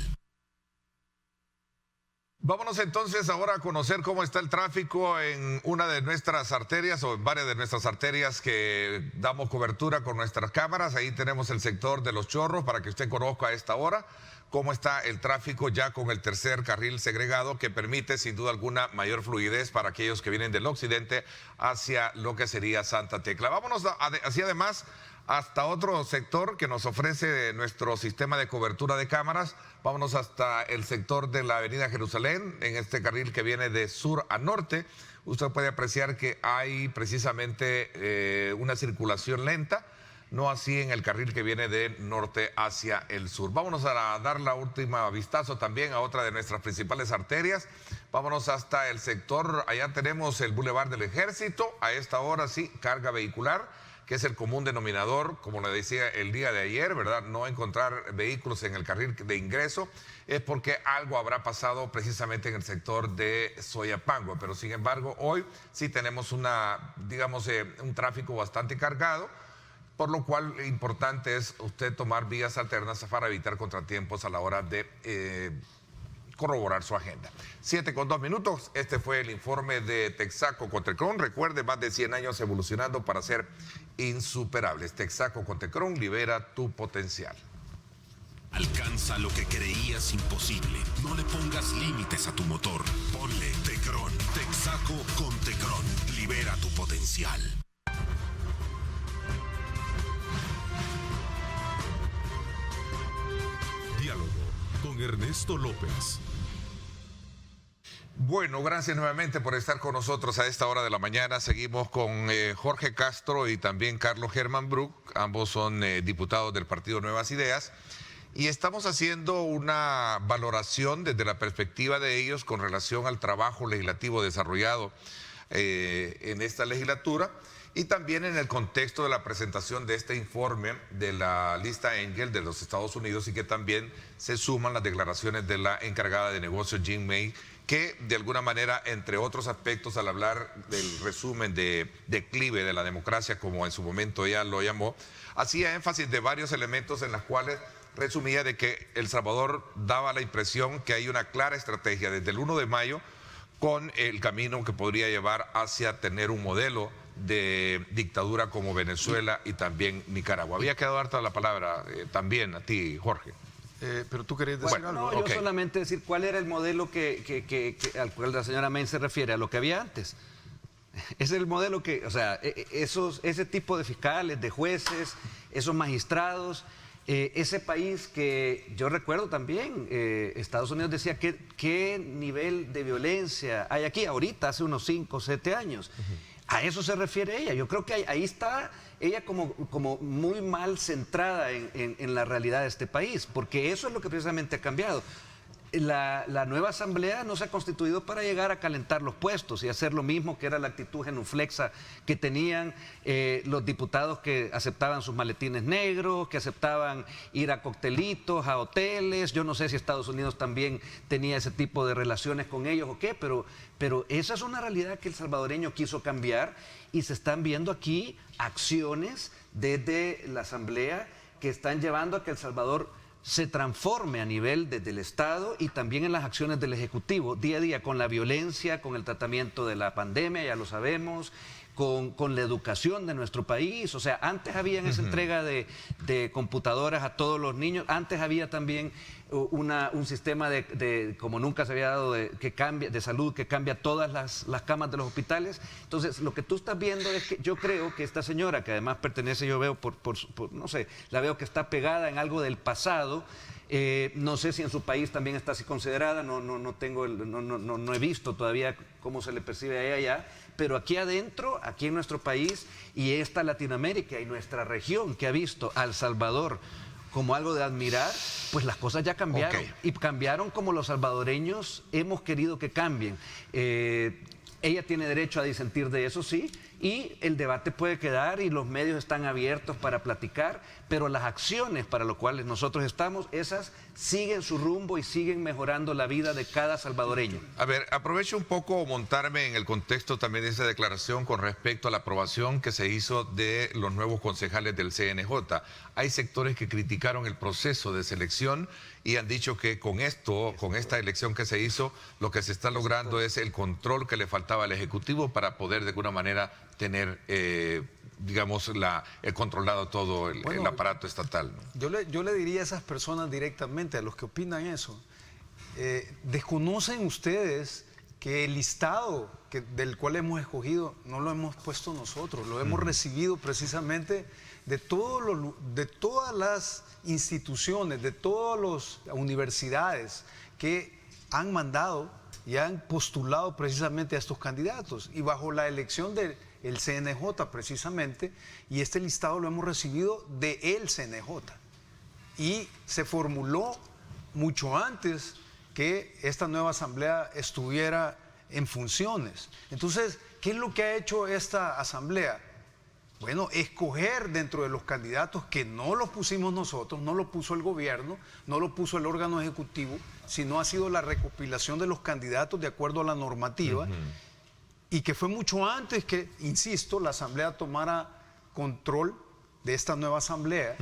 Vámonos entonces ahora a conocer cómo está el tráfico en una de nuestras arterias o en varias de nuestras arterias que damos cobertura con nuestras cámaras. Ahí tenemos el sector de Los Chorros para que usted conozca a esta hora cómo está el tráfico ya con el tercer carril segregado que permite sin duda alguna mayor fluidez para aquellos que vienen del occidente hacia lo que sería Santa Tecla. Vámonos así además hasta otro sector que nos ofrece nuestro sistema de cobertura de cámaras. Vámonos hasta el sector de la avenida Jerusalén, en este carril que viene de sur a norte. Usted puede apreciar que hay precisamente una circulación lenta, no así en el carril que viene de norte hacia el sur. Vámonos a dar la última vistazo también a otra de nuestras principales arterias. Vámonos hasta el sector, allá tenemos el Boulevard del Ejército, a esta hora sí, carga vehicular, que es el común denominador, como le decía el día de ayer, ¿verdad? No encontrar vehículos en el carril de ingreso es porque algo habrá pasado precisamente en el sector de Soyapango, pero sin embargo hoy sí tenemos un tráfico bastante cargado, por lo cual importante es usted tomar vías alternas para evitar contratiempos a la hora de corroborar su agenda. 7:02, este fue el informe de Texaco con Tecron. Recuerde, más de 100 años evolucionando para ser insuperables. Texaco con Tecron, libera tu potencial. Alcanza lo que creías imposible. No le pongas límites a tu motor. Ponle Tecron. Texaco con Tecron. Libera tu potencial. Diálogo con Ernesto López. Bueno, gracias nuevamente por estar con nosotros a esta hora de la mañana. Seguimos con Jorge Castro y también Carlos Germán Bruck. Ambos son diputados del Partido Nuevas Ideas. Y estamos haciendo una valoración desde la perspectiva de ellos con relación al trabajo legislativo desarrollado en esta legislatura y también en el contexto de la presentación de este informe de la lista Engel de los Estados Unidos, y que también se suman las declaraciones de la encargada de negocios Jean May, que de alguna manera, entre otros aspectos, al hablar del resumen de declive de la democracia, como en su momento ella lo llamó, hacía énfasis de varios elementos en los cuales resumía de que El Salvador daba la impresión que hay una clara estrategia desde el 1 de mayo con el camino que podría llevar hacia tener un modelo de dictadura como Venezuela y también Nicaragua. Había quedado harta la palabra también a ti, Jorge. Pero tú querías decir algo. No, yo solamente decir cuál era el modelo al cual la señora May se refiere, a lo que había antes. Es el modelo que, o sea, ese tipo de fiscales, de jueces, esos magistrados, ese país que yo recuerdo también, Estados Unidos decía qué nivel de violencia hay aquí, ahorita, hace unos 5 o 7 años. A eso se refiere ella. Yo creo que ahí está ella como muy mal centrada en la realidad de este país, porque eso es lo que precisamente ha cambiado. La nueva asamblea no se ha constituido para llegar a calentar los puestos y hacer lo mismo que era la actitud genuflexa que tenían los diputados que aceptaban sus maletines negros, que aceptaban ir a coctelitos, a hoteles. Yo no sé si Estados Unidos también tenía ese tipo de relaciones con ellos o qué, pero esa es una realidad que el salvadoreño quiso cambiar, y se están viendo aquí acciones desde la asamblea que están llevando a que El Salvador se transforme a nivel desde el Estado y también en las acciones del Ejecutivo, día a día, con la violencia, con el tratamiento de la pandemia, ya lo sabemos, con la educación de nuestro país. O sea, antes había esa entrega de computadoras a todos los niños, antes había también un sistema de como nunca se había dado de salud que cambia todas las camas de los hospitales. Entonces, lo que tú estás viendo es que yo creo que esta señora, que además pertenece, yo veo no sé, la veo que está pegada en algo del pasado. No sé si en su país también está así considerada, no he visto todavía cómo se le percibe a ella allá, pero aquí adentro, aquí en nuestro país y esta Latinoamérica y nuestra región que ha visto a El Salvador como algo de admirar, pues las cosas ya cambiaron. Okay. Y cambiaron como los salvadoreños hemos querido que cambien. Ella tiene derecho a disentir de eso, sí, y el debate puede quedar y los medios están abiertos para platicar, pero las acciones para las cuales nosotros estamos, esas siguen su rumbo y siguen mejorando la vida de cada salvadoreño. A ver, aprovecho un poco montarme en el contexto también de esa declaración con respecto a la aprobación que se hizo de los nuevos concejales del CNJ. Hay sectores que criticaron el proceso de selección y han dicho que con esta elección que se hizo, lo que se está logrando es el control que le faltaba al Ejecutivo para poder de alguna manera tener, digamos, el controlado todo el aparato estatal, ¿no? Yo le diría a esas personas directamente, a los que opinan eso, desconocen ustedes que el listado del cual hemos escogido no lo hemos puesto nosotros, lo hemos recibido precisamente de todas las instituciones, de todas las universidades que han mandado y han postulado precisamente a estos candidatos, y bajo la elección del CNJ precisamente, y este listado lo hemos recibido del CNJ y se formuló mucho antes que esta nueva asamblea estuviera en funciones. Entonces, ¿qué es lo que ha hecho esta asamblea? Bueno, escoger dentro de los candidatos, que no los pusimos nosotros, no lo puso el gobierno, no lo puso el órgano ejecutivo, sino ha sido la recopilación de los candidatos de acuerdo a la normativa, y que fue mucho antes que, insisto, la asamblea tomara control de esta nueva asamblea,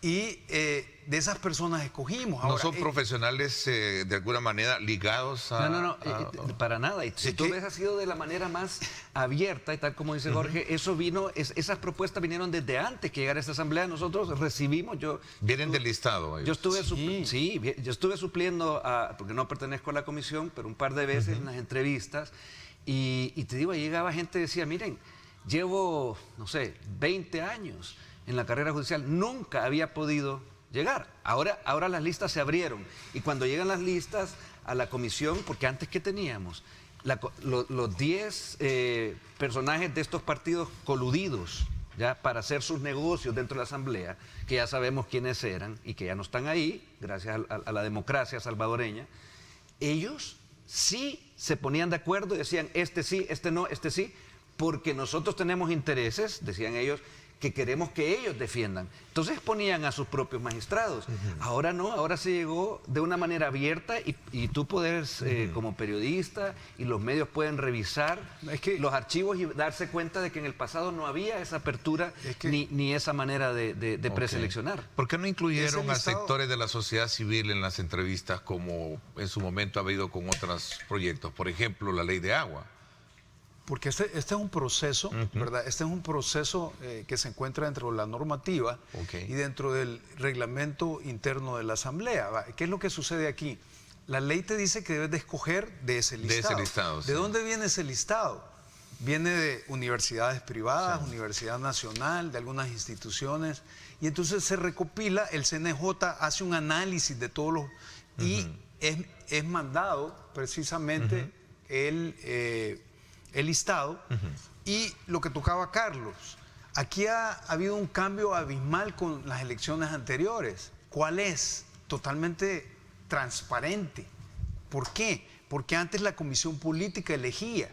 y de esas personas escogimos. ¿No Ahora, son profesionales de alguna manera ligados a...? No, para nada. Y si tú ves, ha sido de la manera más abierta, y tal como dice Jorge, eso vino, esas propuestas vinieron desde antes que llegara a esta asamblea. Nosotros recibimos, Vienen del listado. Ellos. Yo estuve supliendo, porque no pertenezco a la comisión, pero un par de veces en las entrevistas, y te digo, ahí llegaba gente y decía, miren, llevo, no sé, 20 años en la carrera judicial, nunca había podido llegar. Ahora las listas se abrieron, y cuando llegan las listas a la comisión, porque antes ¿qué teníamos? Los 10 personajes de estos partidos coludidos ya para hacer sus negocios dentro de la asamblea, que ya sabemos quiénes eran y que ya no están ahí, gracias a la democracia salvadoreña, ellos sí se ponían de acuerdo y decían, este sí, este no, este sí, porque nosotros tenemos intereses, decían ellos, que queremos que ellos defiendan. Entonces ponían a sus propios magistrados. Ahora no, ahora se llegó de una manera abierta, y tú puedes, como periodista, y los medios pueden revisar los archivos y darse cuenta de que en el pasado no había esa apertura ni esa manera de preseleccionar. ¿Por qué no incluyeron a sectores de la sociedad civil en las entrevistas como en su momento ha habido con otros proyectos? Por ejemplo, la ley de agua. Porque este es un proceso, ¿verdad? Este es un proceso que se encuentra dentro de la normativa y dentro del reglamento interno de la Asamblea. ¿Qué es lo que sucede aquí? La ley te dice que debes de escoger de ese listado. De ese listado, ¿De dónde viene ese listado? Viene de universidades privadas, Universidad Nacional, de algunas instituciones, y entonces se recopila, el CNJ hace un análisis de todos los... y es mandado precisamente el listado, y lo que tocaba a Carlos, aquí ha habido un cambio abismal con las elecciones anteriores. ¿Cuál es? Totalmente transparente. ¿Por qué? Porque antes la comisión política elegía,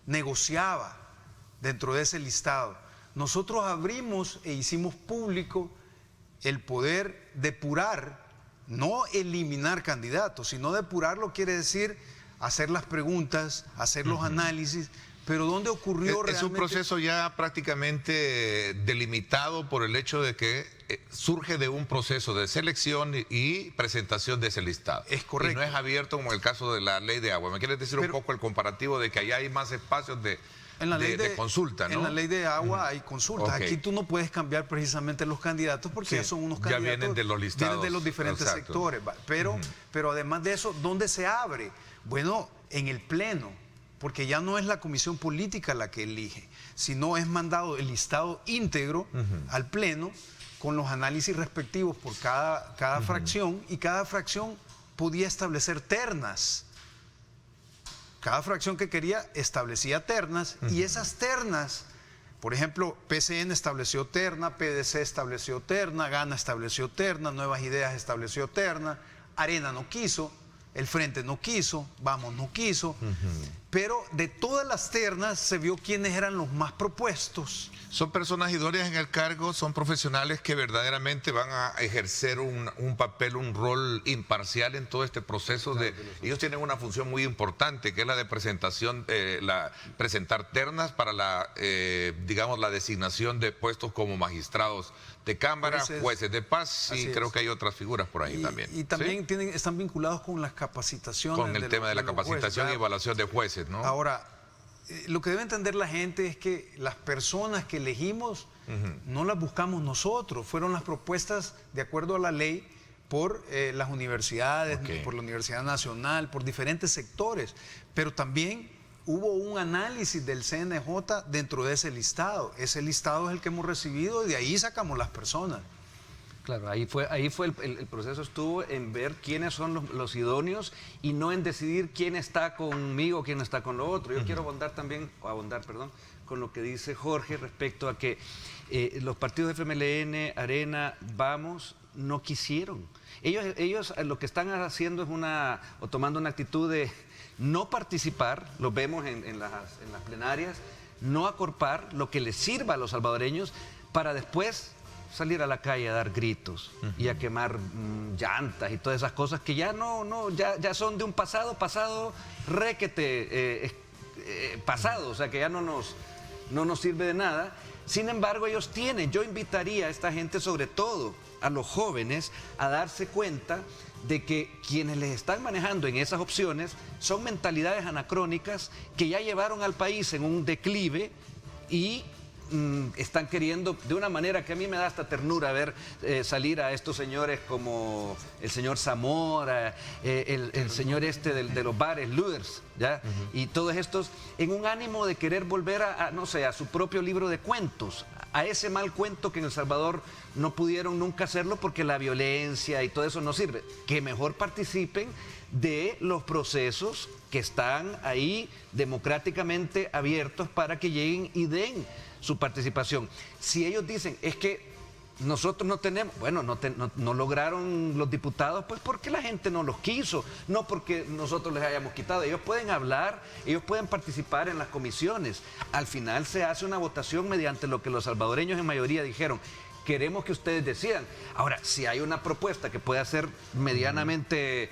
negociaba dentro de ese listado. Nosotros abrimos e hicimos público el poder depurar, no eliminar candidatos, sino depurarlo quiere decir hacer las preguntas, hacer los análisis, pero ¿dónde ocurrió realmente? Es un proceso ya prácticamente delimitado por el hecho de que surge de un proceso de selección y presentación de ese listado. Es correcto. Y no es abierto como el caso de la ley de agua. ¿Me quieres decir un poco el comparativo de que allá hay más espacios de consulta, ¿no? En la ley de agua hay consultas. Aquí tú no puedes cambiar precisamente los candidatos porque ya son unos candidatos. Ya vienen de los listados. Vienen de los diferentes sectores. Pero además de eso, ¿dónde se abre? Bueno, en el Pleno, porque ya no es la comisión política la que elige, sino es mandado el listado íntegro al Pleno con los análisis respectivos por cada fracción, y cada fracción podía establecer ternas. Cada fracción que quería establecía ternas, y esas ternas, por ejemplo, PCN estableció terna, PDC estableció terna, Gana estableció terna, Nuevas Ideas estableció terna, Arena no quiso, el Frente no quiso, Vamos no quiso, pero de todas las ternas se vio quiénes eran los más propuestos. Son personas idóneas en el cargo, son profesionales que verdaderamente van a ejercer un papel, un rol imparcial en todo este proceso. Ellos tienen una función muy importante, que es la de presentación, presentar ternas para la designación de puestos como magistrados de Cámara, jueces de paz, y creo que hay otras figuras por ahí también. Y también están vinculados con las capacitaciones. Con el tema de la capacitación y evaluación de jueces, ¿no? Ahora, lo que debe entender la gente es que las personas que elegimos no las buscamos nosotros, fueron las propuestas de acuerdo a la ley por las universidades, por la Universidad Nacional, por diferentes sectores, pero también hubo un análisis del CNJ dentro de ese listado. Ese listado es el que hemos recibido y de ahí sacamos las personas. Claro, ahí fue el proceso estuvo en ver quiénes son los idóneos y no en decidir quién está conmigo, quién está con lo otro. Yo quiero abondar con lo que dice Jorge respecto a que los partidos de FMLN, Arena, Vamos, no quisieron. Ellos lo que están haciendo es tomando una actitud de no participar, lo vemos en las plenarias, no acorpar lo que les sirva a los salvadoreños para después salir a la calle a dar gritos y a quemar llantas y todas esas cosas que ya ya son de un pasado requete pasado, o sea que ya no nos sirve de nada. Sin embargo, yo invitaría a esta gente, sobre todo a los jóvenes, a darse cuenta de que quienes les están manejando en esas opciones son mentalidades anacrónicas que ya llevaron al país en un declive y están queriendo, de una manera que a mí me da hasta ternura ver salir a estos señores como el señor Zamora, el señor de los bares, Luders, ¿ya? Y todos estos en un ánimo de querer volver a su propio libro de cuentos, a ese mal cuento que en El Salvador no pudieron nunca hacerlo porque la violencia y todo eso no sirve. Que mejor participen de los procesos que están ahí democráticamente abiertos para que lleguen y den su participación. Si ellos dicen, es que nosotros no tenemos, bueno, no lograron los diputados, pues porque la gente no los quiso, no porque nosotros les hayamos quitado. Ellos pueden hablar, ellos pueden participar en las comisiones. Al final se hace una votación mediante lo que los salvadoreños en mayoría dijeron. Queremos que ustedes decidan. Ahora, si hay una propuesta que pueda ser medianamente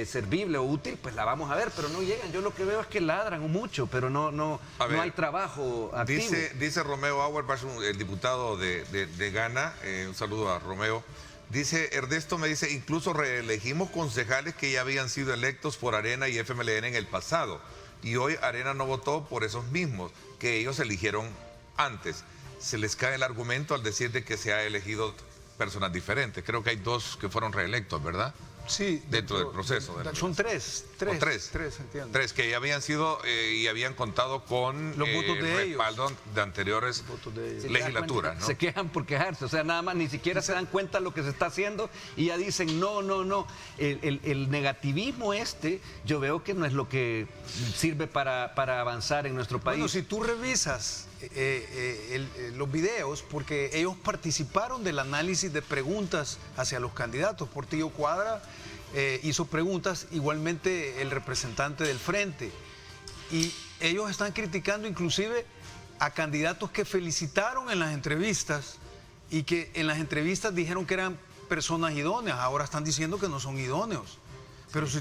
servible o útil, pues la vamos a ver, pero no llegan. Yo lo que veo es que ladran mucho, pero no hay trabajo activo. Dice Romeo Auerbach, el diputado de Ghana, un saludo a Romeo. Dice, Ernesto me dice, incluso reelegimos concejales que ya habían sido electos por Arena y FMLN en el pasado. Y hoy Arena no votó por esos mismos, que ellos eligieron antes. Se les cae el argumento al decir de que se ha elegido personas diferentes. Creo que hay 2 que fueron reelectos, ¿verdad? Sí. Dentro del proceso. Son 3. Tres, entiendo. 3 que ya habían sido y habían contado con los votos de respaldo de anteriores legislaturas, ¿no? Se quejan por quejarse, o sea, nada más, ni siquiera se dan cuenta de lo que se está haciendo y ya dicen no. El negativismo yo veo que no es lo que sirve para avanzar en nuestro país. Bueno, si tú revisas los videos, porque ellos participaron del análisis de preguntas hacia los candidatos. Portillo Cuadra hizo preguntas, igualmente el representante del Frente, y ellos están criticando inclusive a candidatos que felicitaron en las entrevistas y que en las entrevistas dijeron que eran personas idóneas, ahora están diciendo que no son idóneos. Pero si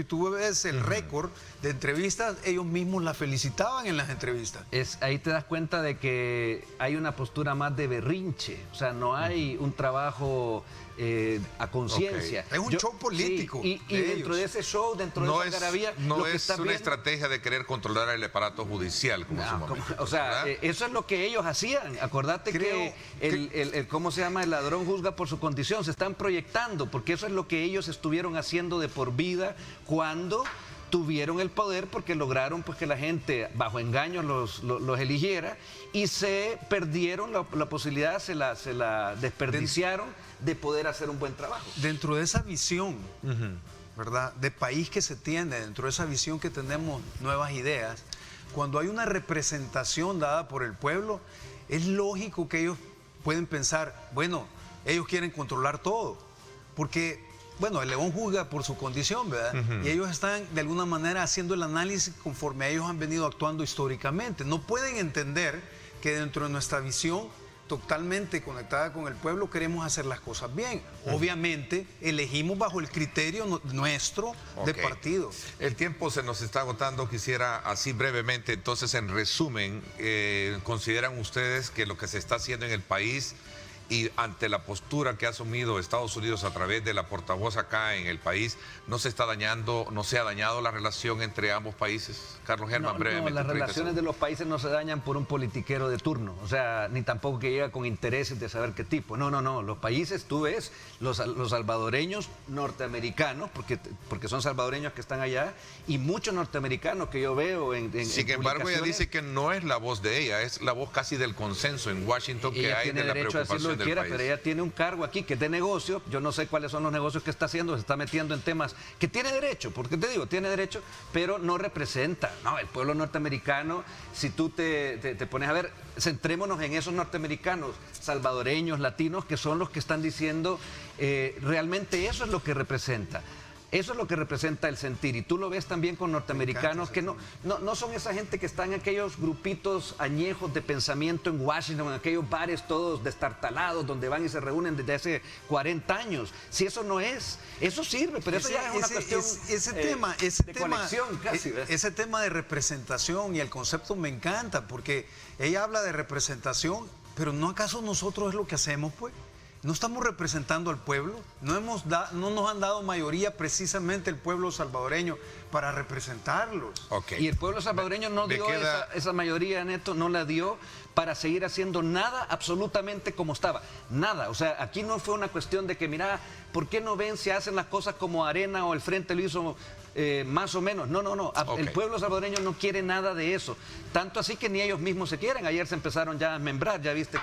tú ves el récord de entrevistas, ellos mismos la felicitaban en las entrevistas. Ahí te das cuenta de que hay una postura más de berrinche, o sea, no hay un trabajo a conciencia. Es un show político. Sí, y dentro de ese show, dentro de esa algarabía, no lo que es está una viendo, estrategia de querer controlar el aparato judicial, como en su momento. O sea, ¿verdad? eso es lo que ellos hacían. Acordate que ¿cómo se llama? El ladrón juzga por su condición. Se están proyectando, porque eso es lo que ellos estuvieron haciendo de por vida cuando tuvieron el poder, porque lograron pues que la gente bajo engaños los eligiera y se perdieron la posibilidad, se la desperdiciaron de poder hacer un buen trabajo. Dentro de esa visión, ¿verdad?, de país que se tiene, dentro de esa visión que tenemos nuevas ideas, cuando hay una representación dada por el pueblo, es lógico que ellos pueden pensar, bueno, ellos quieren controlar todo, porque bueno, el león juzga por su condición, ¿verdad? Y ellos están de alguna manera haciendo el análisis conforme ellos han venido actuando históricamente. No pueden entender que dentro de nuestra visión totalmente conectada con el pueblo queremos hacer las cosas bien. Obviamente elegimos bajo el criterio nuestro de partido. El tiempo se nos está agotando. Quisiera así brevemente, entonces, en resumen, ¿consideran ustedes que lo que se está haciendo en el país y ante la postura que ha asumido Estados Unidos a través de la portavoz acá en el país, no se ha dañado la relación entre ambos países? Carlos Germán, brevemente. No, las 30 relaciones de los países no se dañan por un politiquero de turno, o sea, ni tampoco que llega con intereses de saber qué tipo. No, los países, tú ves, los salvadoreños norteamericanos, porque son salvadoreños que están allá, y muchos norteamericanos que yo veo Sin embargo, ella dice que no es la voz de ella, es la voz casi del consenso en Washington que hay de la preocupación del país. Pero ella tiene un cargo aquí que es de negocio. Yo no sé cuáles son los negocios que está haciendo, se está metiendo en temas que tiene derecho, porque te digo, tiene derecho, pero no representa, no, el pueblo norteamericano. Si tú te pones a ver, centrémonos en esos norteamericanos, salvadoreños, latinos, que son los que están diciendo realmente eso es lo que representa. Eso es lo que representa el sentir, y tú lo ves también con norteamericanos que no son esa gente que está en aquellos grupitos añejos de pensamiento en Washington, en aquellos bares todos destartalados donde van y se reúnen desde hace 40 años. Si eso no es, eso sirve, pero eso ya es una cuestión de conexión casi. Ese tema de representación y el concepto me encanta, porque ella habla de representación, pero ¿no acaso nosotros es lo que hacemos, pues? ¿No estamos representando al pueblo? ¿No nos han dado mayoría precisamente el pueblo salvadoreño para representarlos? Okay. Y el pueblo salvadoreño no dio esa mayoría, Neto, no la dio para seguir haciendo nada absolutamente como estaba. Nada. O sea, aquí no fue una cuestión de que, mira, ¿por qué no ven si hacen las cosas como Arena o el Frente lo hizo más o menos? No. Okay. El pueblo salvadoreño no quiere nada de eso. Tanto así que ni ellos mismos se quieren. Ayer se empezaron ya a membrar. Ya viste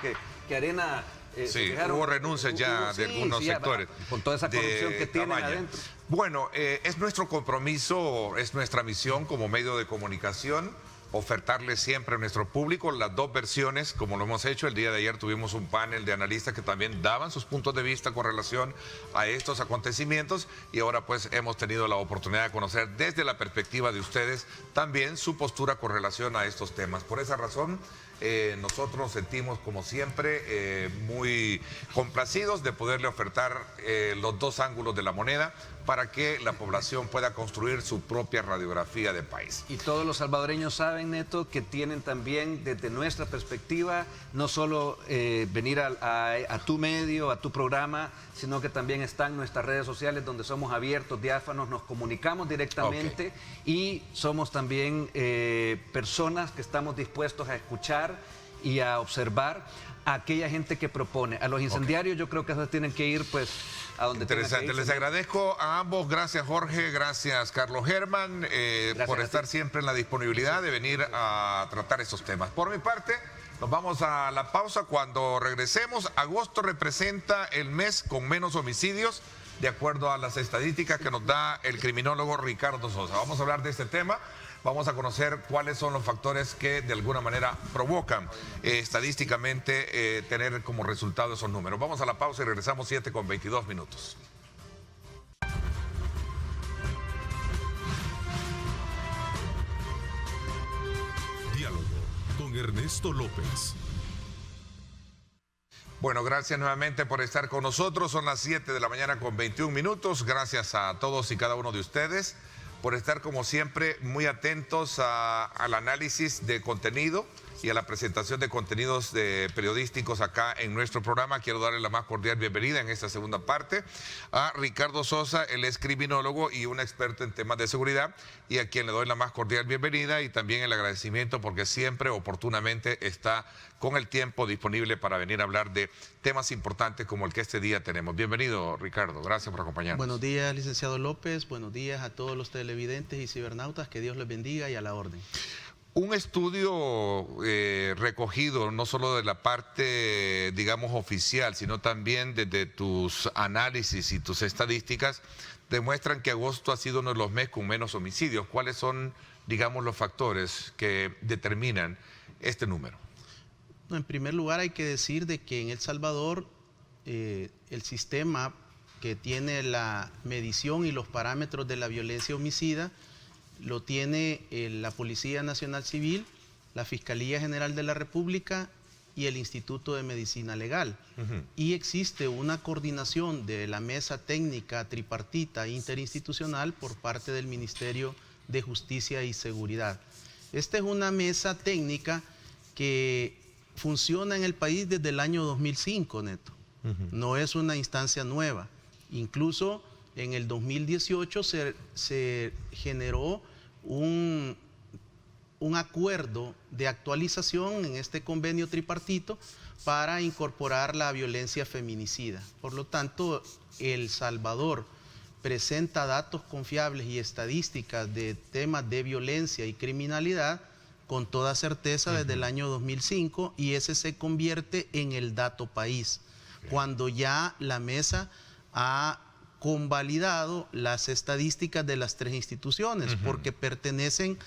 que Arena... sí, hubo renuncias ya de algunos sectores. Con toda esa corrupción que tienen adentro. Bueno, es nuestro compromiso, es nuestra misión como medio de comunicación ofertarle siempre a nuestro público las dos versiones, como lo hemos hecho. El día de ayer tuvimos un panel de analistas que también daban sus puntos de vista con relación a estos acontecimientos, y ahora pues hemos tenido la oportunidad de conocer desde la perspectiva de ustedes también su postura con relación a estos temas. Por esa razón, nosotros nos sentimos como siempre muy complacidos de poderle ofertar los dos ángulos de la moneda para que la población pueda construir su propia radiografía de país. Y todos los salvadoreños saben, Neto, que tienen también desde nuestra perspectiva no solo venir a tu medio, a tu programa, sino que también están nuestras redes sociales donde somos abiertos, diáfanos, nos comunicamos directamente, y somos también personas que estamos dispuestos a escuchar y a observar a aquella gente que propone. A los incendiarios yo creo que esos tienen que ir pues a donde tengan que ir. Interesante, les agradezco a ambos, gracias Jorge, gracias Carlos Germán, por estar siempre en la disponibilidad de venir a tratar estos temas. Por mi parte, nos vamos a la pausa. Cuando regresemos, agosto representa el mes con menos homicidios, de acuerdo a las estadísticas que nos da el criminólogo Ricardo Sosa. Vamos a hablar de este tema. Vamos a conocer cuáles son los factores que de alguna manera provocan estadísticamente tener como resultado esos números. Vamos a la pausa y regresamos 7:22. Diálogo con Ernesto López. Bueno, gracias nuevamente por estar con nosotros. Son las 7:21. Gracias a todos y cada uno de ustedes por estar como siempre muy atentos al análisis de contenido y a la presentación de contenidos periodísticos acá en nuestro programa. Quiero darle la más cordial bienvenida en esta segunda parte a Ricardo Sosa, él es criminólogo y un experto en temas de seguridad, y a quien le doy la más cordial bienvenida y también el agradecimiento porque siempre oportunamente está con el tiempo disponible para venir a hablar de temas importantes como el que este día tenemos. Bienvenido, Ricardo, gracias por acompañarnos. Buenos días, licenciado López, buenos días a todos los televidentes y cibernautas, que Dios les bendiga y a la orden. Un estudio recogido no solo de la parte, digamos, oficial, sino también desde tus análisis y tus estadísticas, demuestran que agosto ha sido uno de los meses con menos homicidios. ¿Cuáles son, digamos, los factores que determinan este número? En primer lugar, hay que decir de que en El Salvador el sistema que tiene la medición y los parámetros de la violencia homicida lo tiene la Policía Nacional Civil, la Fiscalía General de la República y el Instituto de Medicina Legal. Y existe una coordinación de la mesa técnica tripartita interinstitucional por parte del Ministerio de Justicia y Seguridad. Esta es una mesa técnica que funciona en el país desde el año 2005, Neto. no es una instancia nueva. Incluso en el 2018 se generó un acuerdo de actualización en este convenio tripartito para incorporar la violencia feminicida. Por lo tanto, El Salvador presenta datos confiables y estadísticas de temas de violencia y criminalidad con toda certeza desde el año 2005, y ese se convierte en el dato país, cuando ya la mesa ha convalidado las estadísticas de las tres instituciones, porque pertenecen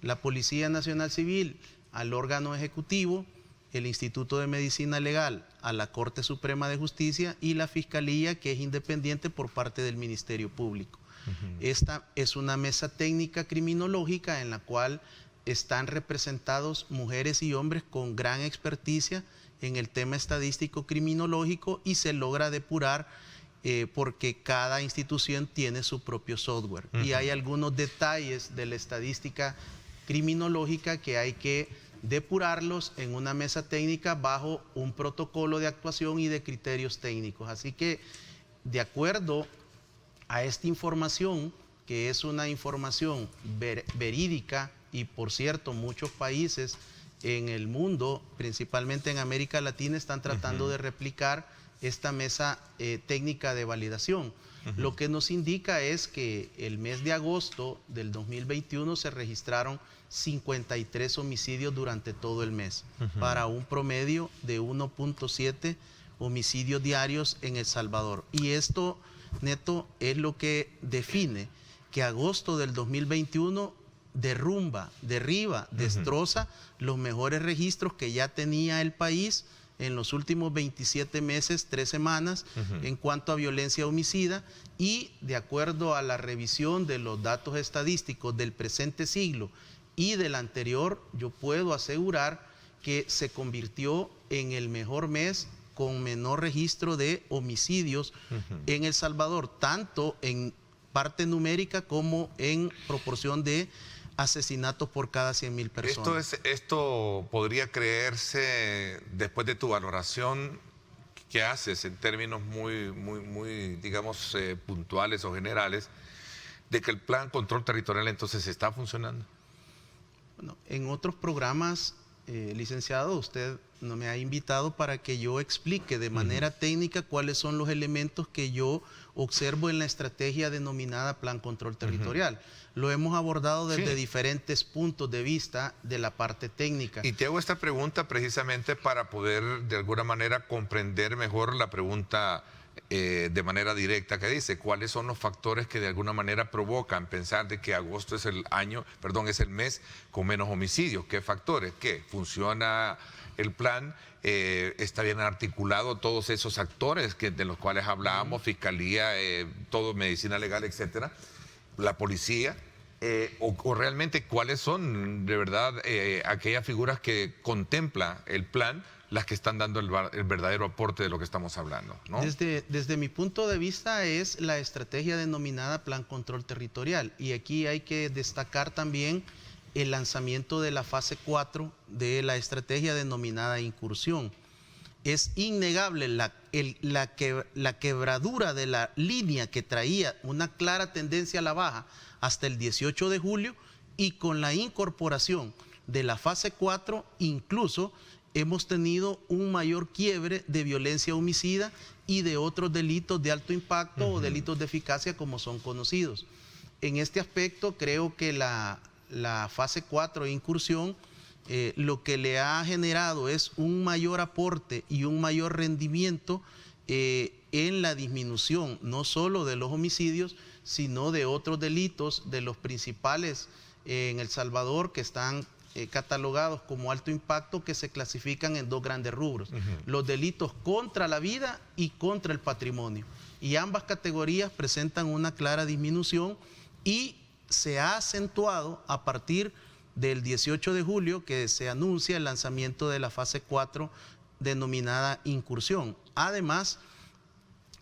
la Policía Nacional Civil al órgano ejecutivo, el Instituto de Medicina Legal a la Corte Suprema de Justicia y la Fiscalía, que es independiente por parte del Ministerio Público. Esta es una mesa técnica criminológica en la cual están representados mujeres y hombres con gran experticia en el tema estadístico criminológico, y se logra depurar porque cada institución tiene su propio software. Y hay algunos detalles de la estadística criminológica que hay que depurarlos en una mesa técnica bajo un protocolo de actuación y de criterios técnicos. Así que, de acuerdo a esta información, que es una información verídica, y por cierto, muchos países en el mundo, principalmente en América Latina, están tratando de replicar esta mesa técnica de validación. Lo que nos indica es que el mes de agosto del 2021 se registraron 53 homicidios durante todo el mes, para un promedio de 1.7 homicidios diarios en El Salvador. Y esto, Neto, es lo que define que agosto del 2021 derriba, destroza los mejores registros que ya tenía el país en los últimos 27 meses, 3 semanas, en cuanto a violencia homicida, y de acuerdo a la revisión de los datos estadísticos del presente siglo y del anterior, yo puedo asegurar que se convirtió en el mejor mes con menor registro de homicidios en El Salvador, tanto en parte numérica como en proporción de asesinatos por cada 100.000 personas. Esto podría creerse después de tu valoración que haces en términos muy digamos, puntuales o generales, de que el plan control territorial entonces está funcionando. Bueno, en otros programas, licenciado, usted no me ha invitado para que yo explique de manera técnica cuáles son los elementos que yo observo en la estrategia denominada Plan Control Territorial. Lo hemos abordado desde diferentes puntos de vista de la parte técnica. Y te hago esta pregunta precisamente para poder de alguna manera comprender mejor la pregunta de manera directa que dice, ¿cuáles son los factores que de alguna manera provocan pensar de que agosto es el mes con menos homicidios? ¿Qué factores? ¿Qué? ¿Funciona el plan? ¿Está bien articulado todos esos actores de los cuales hablábamos, fiscalía, todo, medicina legal, etcétera, la policía? O realmente cuáles son de verdad aquellas figuras que contempla el plan, las que están dando el verdadero aporte de lo que estamos hablando, ¿no? Desde mi punto de vista es la estrategia denominada Plan Control Territorial, y aquí hay que destacar también el lanzamiento de la fase 4 de la estrategia denominada Incursión. Es innegable la quebradura de la línea que traía una clara tendencia a la baja hasta el 18 de julio, y con la incorporación de la fase 4 incluso hemos tenido un mayor quiebre de violencia homicida y de otros delitos de alto impacto o delitos de eficacia como son conocidos. En este aspecto creo que la fase 4 de Incursión lo que le ha generado es un mayor aporte y un mayor rendimiento en la disminución no solo de los homicidios, sino de otros delitos, de los principales en El Salvador que están catalogados como alto impacto, que se clasifican en dos grandes rubros: los delitos contra la vida y contra el patrimonio. Y ambas categorías presentan una clara disminución, y se ha acentuado a partir del 18 de julio, que se anuncia el lanzamiento de la fase 4 denominada Incursión. Además,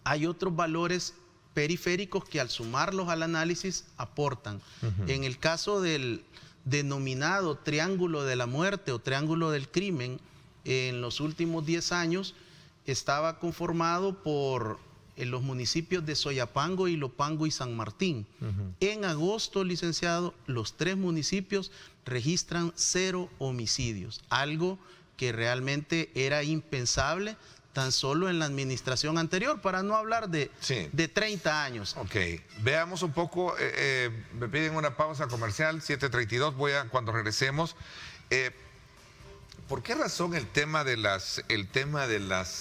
hay otros valores periféricos que al sumarlos al análisis aportan. En el caso del denominado triángulo de la muerte o triángulo del crimen, en los últimos 10 años estaba conformado por los municipios de Soyapango, Ilopango y San Martín. En agosto, licenciado, los 3 municipios registran 0 homicidios, algo que realmente era impensable tan solo en la administración anterior, para no hablar de 30 años. Ok, veamos un poco, me piden una pausa comercial, 7:32, cuando regresemos. ¿Por qué razón el tema de las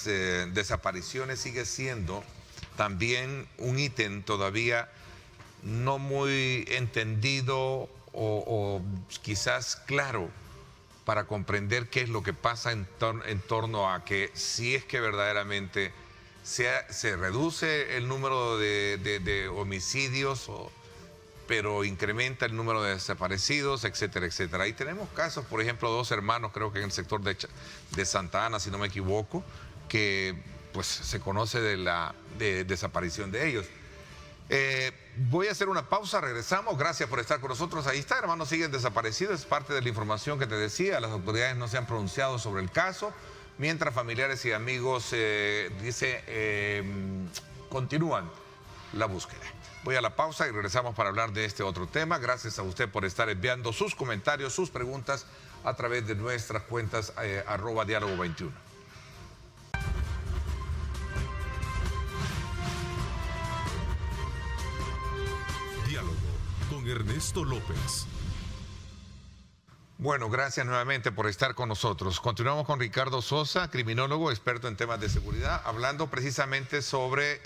desapariciones sigue siendo también un ítem todavía no muy entendido o quizás claro para comprender qué es lo que pasa en torno a que si es que verdaderamente se reduce el número de homicidios, pero incrementa el número de desaparecidos, etcétera, etcétera? Y tenemos casos, por ejemplo, 2 hermanos, creo que en el sector de Santa Ana, si no me equivoco, que pues se conoce de la desaparición de ellos. Voy a hacer una pausa, regresamos, gracias por estar con nosotros. Ahí está, hermanos siguen desaparecidos, es parte de la información que te decía, las autoridades no se han pronunciado sobre el caso, mientras familiares y amigos, continúan la búsqueda. Voy a la pausa y regresamos para hablar de este otro tema. Gracias a usted por estar enviando sus comentarios, sus preguntas a través de nuestras cuentas @diálogo21. Diálogo con Ernesto López. Bueno, gracias nuevamente por estar con nosotros. Continuamos con Ricardo Sosa, criminólogo, experto en temas de seguridad, hablando precisamente sobre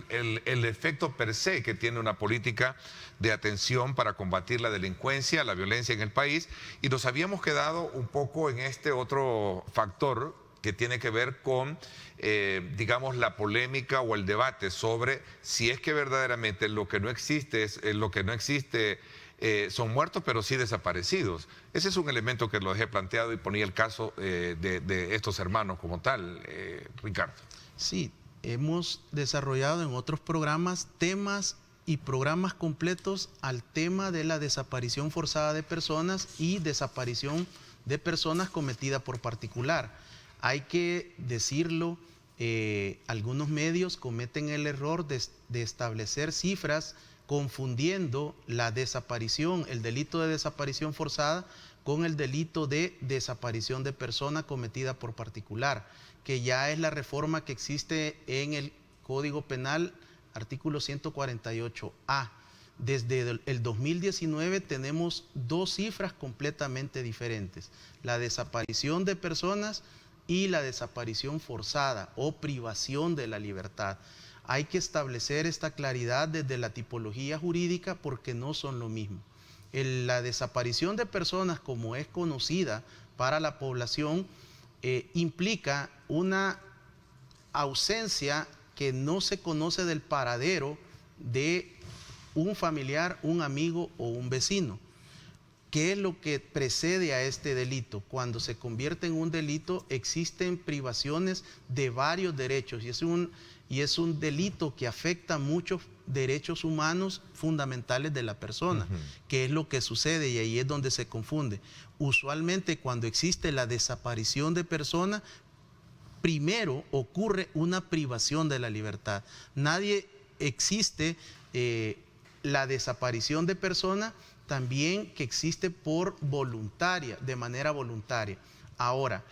el efecto per se que tiene una política de atención para combatir la delincuencia, la violencia en el país. Y nos habíamos quedado un poco en este otro factor que tiene que ver con, digamos, la polémica o el debate sobre si es que verdaderamente lo que no existe son muertos, pero sí desaparecidos. Ese es un elemento que lo dejé planteado y ponía el caso de estos hermanos como tal, Ricardo. Sí, hemos desarrollado en otros programas temas y programas completos al tema de la desaparición forzada de personas y desaparición de personas cometida por particular. Hay que decirlo, algunos medios cometen el error de establecer cifras confundiendo la desaparición, el delito de desaparición forzada con el delito de desaparición de persona cometida por particular, que ya es la reforma que existe en el Código Penal, artículo 148A. Desde el 2019 tenemos 2 cifras completamente diferentes: la desaparición de personas y la desaparición forzada o privación de la libertad. Hay que establecer esta claridad desde la tipología jurídica porque no son lo mismo. La desaparición de personas, como es conocida para la población, implica una ausencia que no se conoce del paradero de un familiar, un amigo o un vecino. ¿Qué es lo que precede a este delito? Cuando se convierte en un delito existen privaciones de varios derechos y es un delito que afecta muchos derechos humanos fundamentales de la persona. ¿Qué es lo que sucede? Y ahí es donde se confunde. Usualmente cuando existe la desaparición de persona, primero ocurre una privación de la libertad. Nadie existe la desaparición de persona también que existe por voluntaria, de manera voluntaria. Ahora,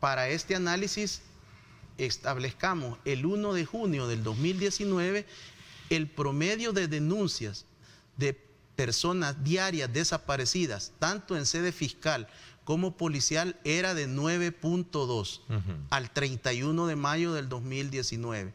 para este análisis establezcamos el 1 de junio del 2019 el promedio de denuncias de personas diarias desaparecidas, tanto en sede fiscal como policial, era de 9.2 al 31 de mayo del 2019.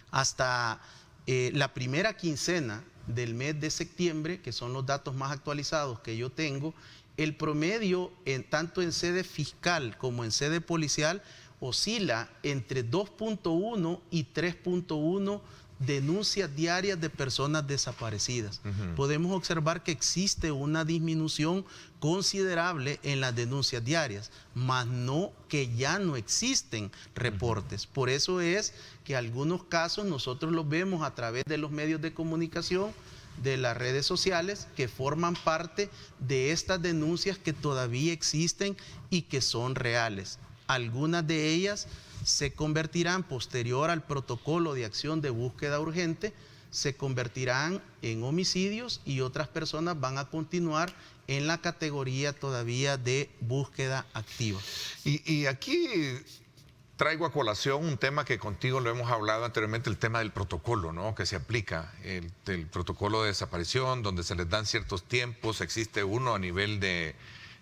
Hasta la primera quincena del mes de septiembre, que son los datos más actualizados que yo tengo, el promedio tanto en sede fiscal como en sede policial oscila entre 2.1 y 3.1 denuncias diarias de personas desaparecidas. Podemos observar que existe una disminución considerable en las denuncias diarias, mas no que ya no existen reportes. Por eso es que algunos casos nosotros los vemos a través de los medios de comunicación, de las redes sociales, que forman parte de estas denuncias que todavía existen y que son reales. Algunas de ellas se convertirán, posterior al protocolo de acción de búsqueda urgente, se convertirán en homicidios y otras personas van a continuar en la categoría todavía de búsqueda activa. Y aquí traigo a colación un tema que contigo lo hemos hablado anteriormente, el tema del protocolo, ¿no?, que se aplica, el protocolo de desaparición, donde se les dan ciertos tiempos, existe uno a nivel de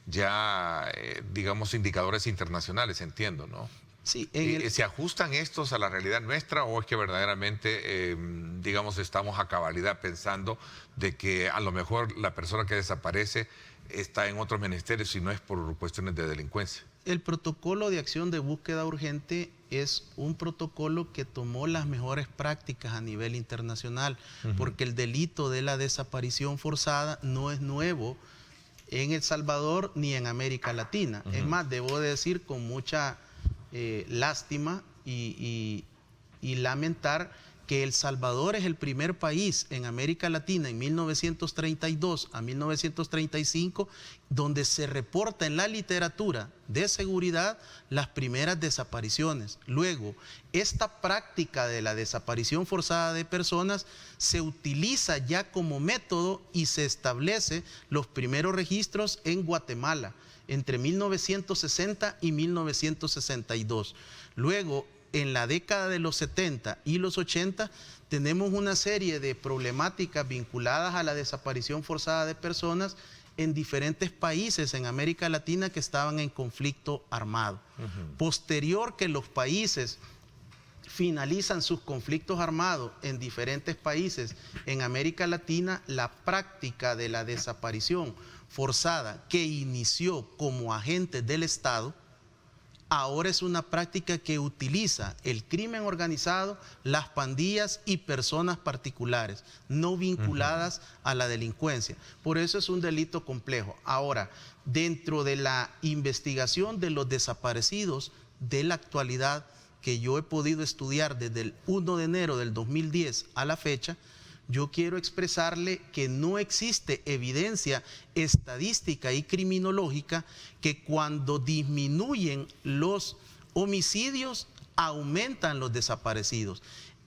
ya, digamos, indicadores internacionales, entiendo, ¿no? Sí, ¿Se ajustan estos a la realidad nuestra o es que verdaderamente, digamos, estamos a cabalidad pensando de que a lo mejor la persona que desaparece está en otros menesteres y no es por cuestiones de delincuencia? El protocolo de acción de búsqueda urgente es un protocolo que tomó las mejores prácticas a nivel internacional, porque el delito de la desaparición forzada no es nuevo en El Salvador ni en América Latina. Es más, debo decir con mucha lástima y lamentar que El Salvador es el primer país en América Latina en 1932 a 1935 donde se reporta en la literatura de seguridad las primeras desapariciones. Luego, esta práctica de la desaparición forzada de personas se utiliza ya como método y se establece los primeros registros en Guatemala entre 1960 y 1962. Luego, en la década de los 70 y los 80 tenemos una serie de problemáticas vinculadas a la desaparición forzada de personas en diferentes países en América Latina que estaban en conflicto armado. Posterior que los países finalizan sus conflictos armados en diferentes países en América Latina, la práctica de la desaparición forzada que inició como agentes del Estado ahora es una práctica que utiliza el crimen organizado, las pandillas y personas particulares, no vinculadas a la delincuencia. Por eso es un delito complejo. Ahora, dentro de la investigación de los desaparecidos de la actualidad que yo he podido estudiar desde el 1 de enero del 2010 a la fecha, yo quiero expresarle que no existe evidencia estadística y criminológica que cuando disminuyen los homicidios, aumentan los desaparecidos.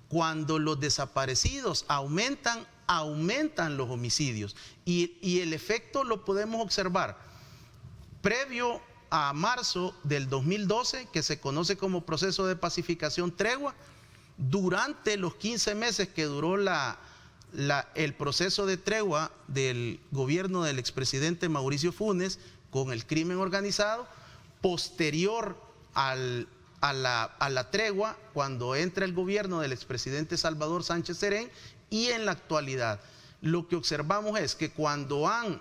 Cuando los desaparecidos aumentan, aumentan los homicidios. Y el efecto lo podemos observar. Previo a marzo del 2012, que se conoce como proceso de pacificación tregua, durante los 15 meses que duró el proceso de tregua del gobierno del expresidente Mauricio Funes con el crimen organizado, posterior a la tregua, cuando entra el gobierno del expresidente Salvador Sánchez Serén, y en la actualidad, lo que observamos es que cuando han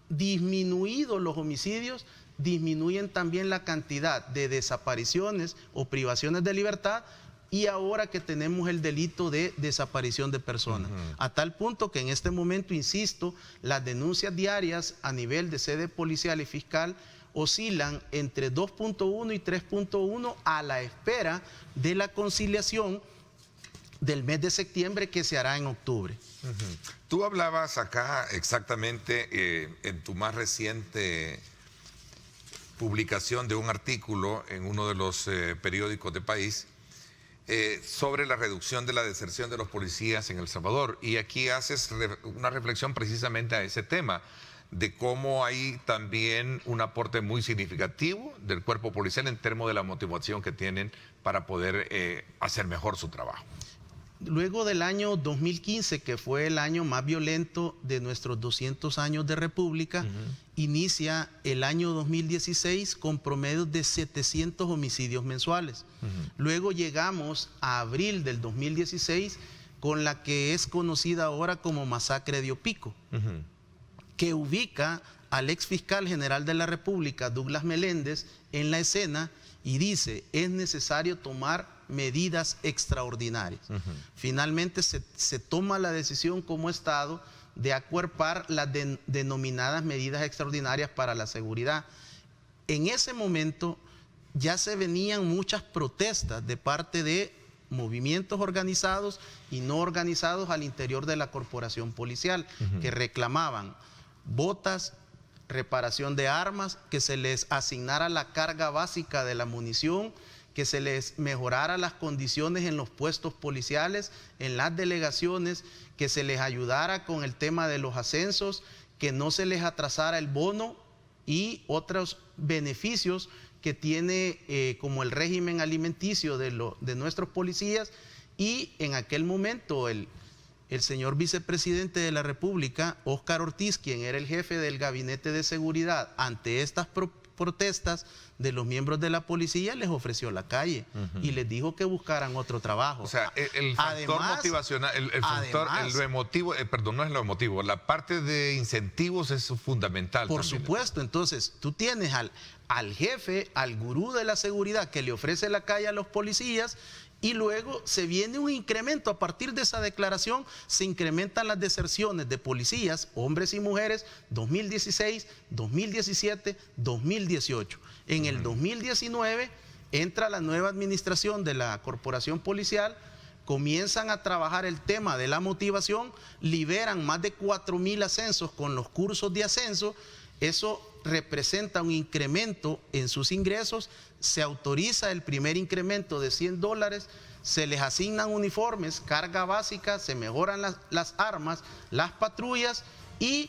disminuido los homicidios, disminuyen también la cantidad de desapariciones o privaciones de libertad, y ahora que tenemos el delito de desaparición de personas. A tal punto que en este momento, insisto, las denuncias diarias a nivel de sede policial y fiscal oscilan entre 2.1 y 3.1 a la espera de la conciliación del mes de septiembre que se hará en octubre. Tú hablabas acá exactamente en tu más reciente publicación de un artículo en uno de los periódicos del país, sobre la reducción de la deserción de los policías en El Salvador. Y aquí haces una reflexión precisamente a ese tema, de cómo hay también un aporte muy significativo del cuerpo policial en términos de la motivación que tienen para poder hacer mejor su trabajo. Luego del año 2015, que fue el año más violento de nuestros 200 años de República, inicia el año 2016 con promedios de 700 homicidios mensuales. Luego llegamos a abril del 2016 con la que es conocida ahora como masacre de Opico, que ubica al ex fiscal general de la República, Douglas Meléndez, en la escena y dice: es necesario tomar medidas extraordinarias. Finalmente se toma la decisión como Estado de acuerpar las denominadas medidas extraordinarias para la seguridad. En ese momento ya se venían muchas protestas de parte de movimientos organizados y no organizados al interior de la corporación policial, que reclamaban botas, reparación de armas, que se les asignara la carga básica de la munición, que se les mejorara las condiciones en los puestos policiales, en las delegaciones, que se les ayudara con el tema de los ascensos, que no se les atrasara el bono y otros beneficios que tiene como el régimen alimenticio de nuestros policías. Y en aquel momento el señor vicepresidente de la República, Óscar Ortiz, quien era el jefe del Gabinete de Seguridad, ante estas protestas de los miembros de la policía, les ofreció la calle y les dijo que buscaran otro trabajo. O sea, el factor motivacional, el factor, lo emotivo, perdón, no es lo emotivo, la parte de incentivos es fundamental. Por también. supuesto, entonces tú tienes al jefe, al gurú de la seguridad que le ofrece la calle a los policías, y luego se viene un incremento. A partir de esa declaración se incrementan las deserciones de policías, hombres y mujeres, 2016, 2017, 2018. En el 2019 entra la nueva administración de la Corporación Policial, comienzan a trabajar el tema de la motivación, liberan más de 4,000 ascensos con los cursos de ascenso. Eso representa un incremento en sus ingresos, se autoriza el primer incremento de $100, se les asignan uniformes, carga básica, se mejoran las armas, las patrullas, y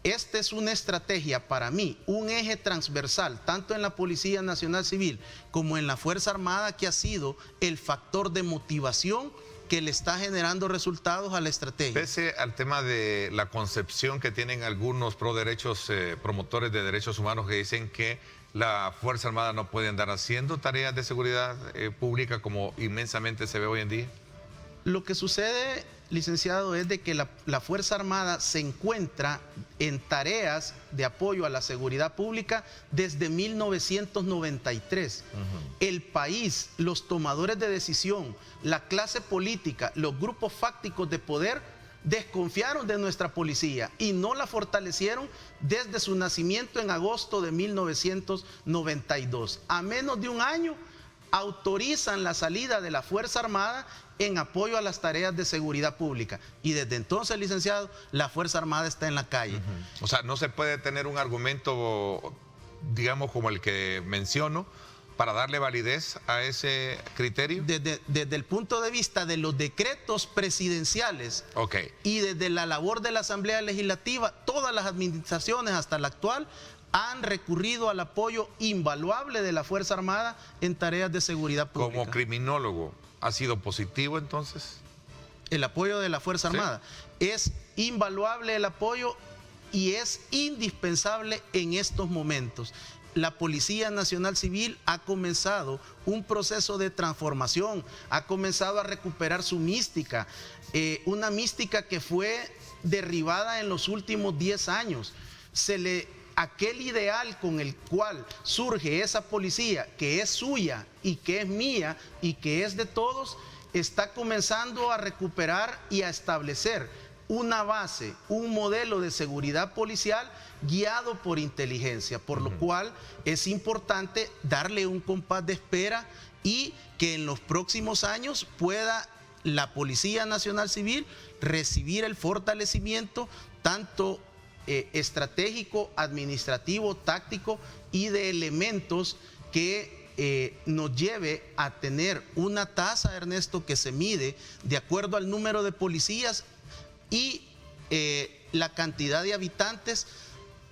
esta es una estrategia para mí, un eje transversal, tanto en la Policía Nacional Civil como en la Fuerza Armada, que ha sido el factor de motivación que le está generando resultados a la estrategia. Pese al tema de la concepción que tienen algunos promotores de derechos humanos, que dicen que la Fuerza Armada no puede andar haciendo tareas de seguridad pública como inmensamente se ve hoy en día. Lo que sucede, licenciado, es de que la Fuerza Armada se encuentra en tareas de apoyo a la seguridad pública desde 1993. El país, los tomadores de decisión, la clase política, los grupos fácticos de poder desconfiaron de nuestra policía y no la fortalecieron desde su nacimiento en agosto de 1992. A menos de un año autorizan la salida de la Fuerza Armada en apoyo a las tareas de seguridad pública. Y desde entonces, licenciado, la Fuerza Armada está en la calle. O sea, no se puede tener un argumento, digamos, como el que menciono, para darle validez a ese criterio. Desde el punto de vista de los decretos presidenciales y desde la labor de la Asamblea Legislativa, todas las administraciones hasta la actual han recurrido al apoyo invaluable de la Fuerza Armada en tareas de seguridad pública. Como criminólogo, ¿ha sido positivo entonces? El apoyo de la Fuerza Armada. Es invaluable el apoyo y es indispensable en estos momentos. La Policía Nacional Civil ha comenzado un proceso de transformación, ha comenzado a recuperar su mística, una mística que fue derribada en los últimos 10 años. Aquel ideal con el cual surge esa policía, que es suya y que es mía y que es de todos, está comenzando a recuperar y a establecer una base, un modelo de seguridad policial guiado por inteligencia, por lo cual es importante darle un compás de espera y que en los próximos años pueda la Policía Nacional Civil recibir el fortalecimiento tanto estratégico, administrativo, táctico y de elementos que nos lleve a tener una tasa, Ernesto, que se mide de acuerdo al número de policías y la cantidad de habitantes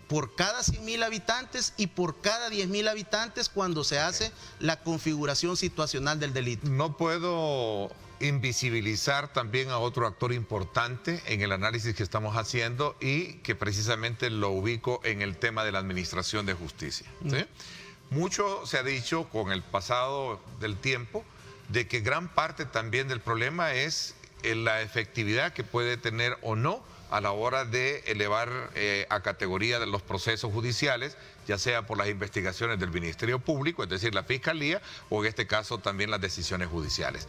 por cada 100,000 habitantes y por cada 10,000 habitantes cuando se hace la configuración situacional del delito. No puedo invisibilizar también a otro actor importante en el análisis que estamos haciendo y que precisamente lo ubico en el tema de la administración de justicia. ¿Sí? Mucho se ha dicho con el pasado del tiempo de que gran parte también del problema es la efectividad que puede tener o no a la hora de elevar a categoría de los procesos judiciales, ya sea por las investigaciones del Ministerio Público, es decir, la Fiscalía, o en este caso también las decisiones judiciales.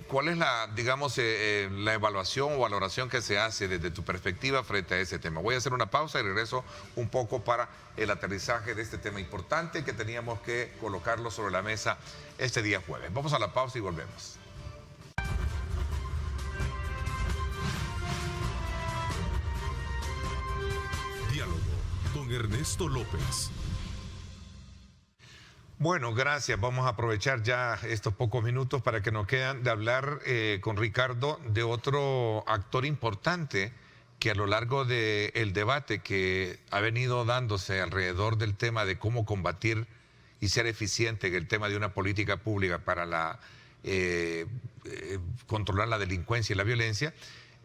¿Cuál es la evaluación o valoración que se hace desde tu perspectiva frente a ese tema? Voy a hacer una pausa y regreso un poco para el aterrizaje de este tema importante que teníamos que colocarlo sobre la mesa este día jueves. Vamos a la pausa y volvemos. Diálogo con Ernesto López. Bueno, gracias. Vamos a aprovechar ya estos pocos minutos para que nos quedan de hablar con Ricardo de otro actor importante que a lo largo del debate que ha venido dándose alrededor del tema de cómo combatir y ser eficiente en el tema de una política pública para controlar la delincuencia y la violencia,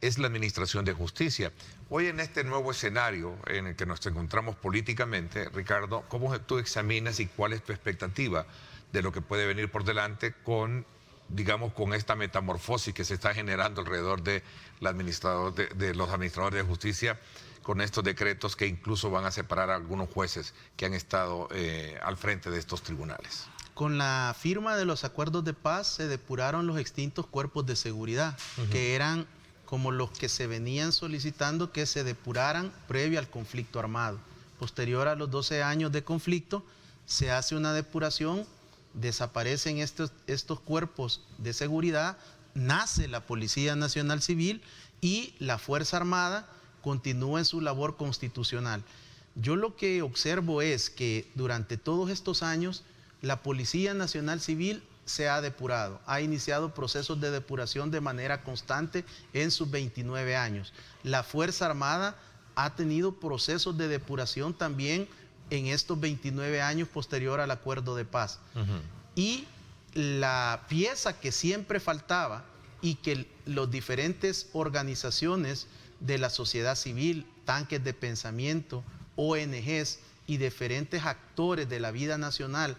es la administración de justicia. Hoy en este nuevo escenario en el que nos encontramos políticamente, Ricardo, ¿cómo tú examinas y cuál es tu expectativa de lo que puede venir por delante con, digamos, con esta metamorfosis que se está generando alrededor de los administradores de justicia, con estos decretos que incluso van a separar a algunos jueces que han estado al frente de estos tribunales? Con la firma de los acuerdos de paz se depuraron los extintos cuerpos de seguridad, que eran como los que se venían solicitando que se depuraran previo al conflicto armado. Posterior a los 12 años de conflicto, se hace una depuración, desaparecen estos cuerpos de seguridad, nace la Policía Nacional Civil y la Fuerza Armada continúa en su labor constitucional. Yo lo que observo es que durante todos estos años, la Policía Nacional Civil se ha depurado, ha iniciado procesos de depuración de manera constante en sus 29 años. La Fuerza Armada ha tenido procesos de depuración también en estos 29 años posterior al acuerdo de paz. Y la pieza que siempre faltaba y que las diferentes organizaciones de la sociedad civil, tanques de pensamiento, ONGs y diferentes actores de la vida nacional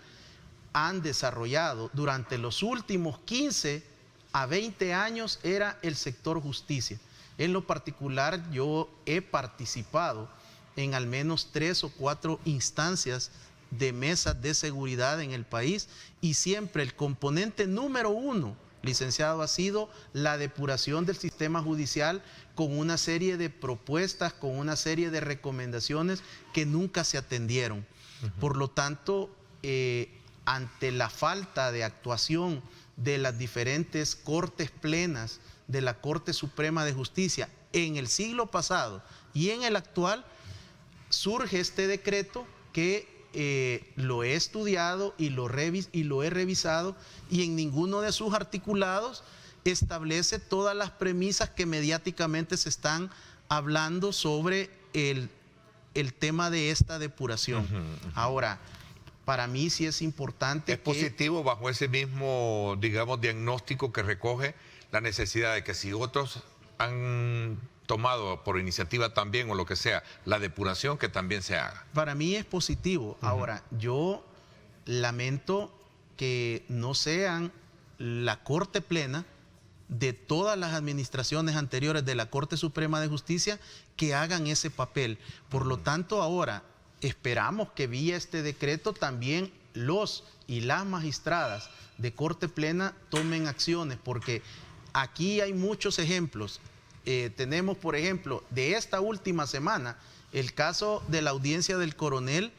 han desarrollado durante los últimos 15 a 20 años era el sector justicia. En lo particular, yo he participado en al menos 3 o 4 instancias de mesas de seguridad en el país y siempre el componente número 1, licenciado, ha sido la depuración del sistema judicial con una serie de propuestas, con una serie de recomendaciones que nunca se atendieron. Por lo tanto, ante la falta de actuación de las diferentes cortes plenas de la Corte Suprema de Justicia en el siglo pasado y en el actual, surge este decreto que lo he estudiado y lo he revisado, y en ninguno de sus articulados establece todas las premisas que mediáticamente se están hablando sobre el tema de esta depuración. Ahora, para mí sí es importante. ¿Es positivo bajo ese mismo, digamos, diagnóstico que recoge la necesidad de que si otros han tomado por iniciativa también o lo que sea, la depuración, que también se haga? Para mí es positivo. Ahora, yo lamento que no sean la Corte Plena de todas las administraciones anteriores de la Corte Suprema de Justicia que hagan ese papel. Por lo tanto, ahora esperamos que vía este decreto también los y las magistradas de Corte Plena tomen acciones, porque aquí hay muchos ejemplos. Tenemos, por ejemplo, de esta última semana, el caso de la audiencia del coronel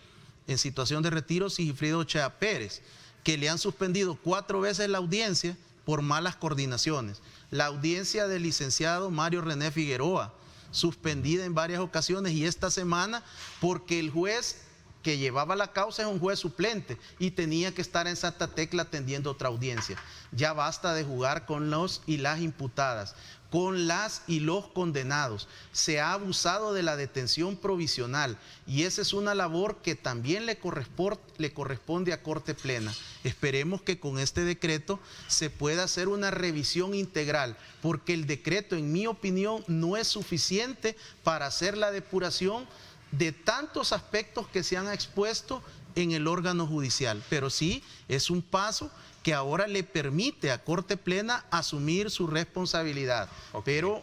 en situación de retiro, Sigifrido Ochea Pérez, que le han suspendido 4 veces la audiencia por malas coordinaciones. La audiencia del licenciado Mario René Figueroa, suspendida en varias ocasiones, y esta semana porque el juez que llevaba la causa es un juez suplente y tenía que estar en Santa Tecla atendiendo otra audiencia. Ya basta de jugar con los y las imputadas, con las y los condenados. Se ha abusado de la detención provisional y esa es una labor que también le corresponde a Corte Plena. Esperemos que con este decreto se pueda hacer una revisión integral, porque el decreto, en mi opinión, no es suficiente para hacer la depuración de tantos aspectos que se han expuesto en el órgano judicial, pero sí es un paso que ahora le permite a Corte Plena asumir su responsabilidad. Pero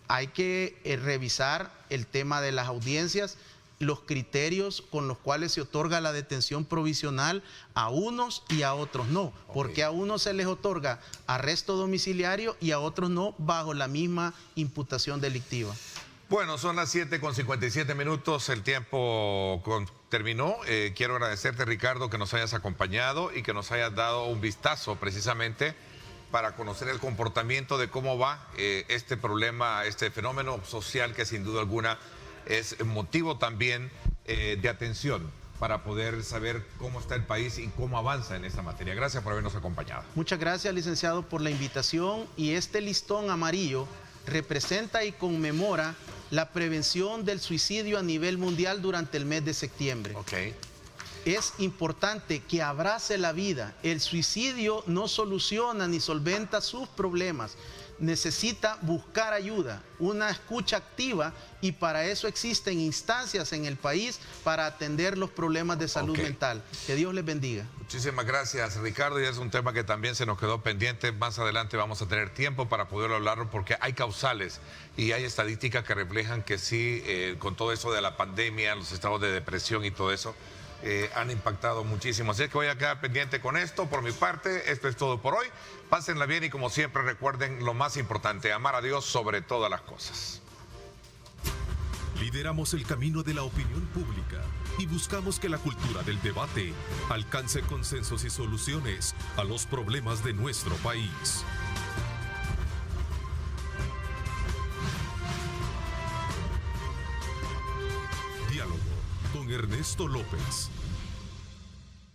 hay que revisar el tema de las audiencias, los criterios con los cuales se otorga la detención provisional a unos y a otros no, porque a unos se les otorga arresto domiciliario y a otros no, bajo la misma imputación delictiva. Bueno, son las 7:57, el tiempo terminó. Quiero agradecerte, Ricardo, que nos hayas acompañado y que nos hayas dado un vistazo precisamente para conocer el comportamiento de cómo va este problema, este fenómeno social que sin duda alguna es motivo también de atención para poder saber cómo está el país y cómo avanza en esta materia. Gracias por habernos acompañado. Muchas gracias, licenciado, por la invitación, y este listón amarillo representa y conmemora la prevención del suicidio a nivel mundial durante el mes de septiembre. Ok. Es importante que abrace la vida. El suicidio no soluciona ni solventa sus problemas. Necesita buscar ayuda, una escucha activa, y para eso existen instancias en el país para atender los problemas de salud mental. Que Dios les bendiga. Muchísimas gracias, Ricardo, y es un tema que también se nos quedó pendiente. Más adelante vamos a tener tiempo para poder hablarlo, porque hay causales y hay estadísticas que reflejan que sí, con todo eso de la pandemia, los estados de depresión y todo eso, han impactado muchísimo. Así que voy a quedar pendiente con esto. Por mi parte, esto es todo por hoy. Pásenla bien y, como siempre, recuerden lo más importante: amar a Dios sobre todas las cosas. Lideramos el camino de la opinión pública y buscamos que la cultura del debate alcance consensos y soluciones a los problemas de nuestro país. Diálogo con Ernesto López.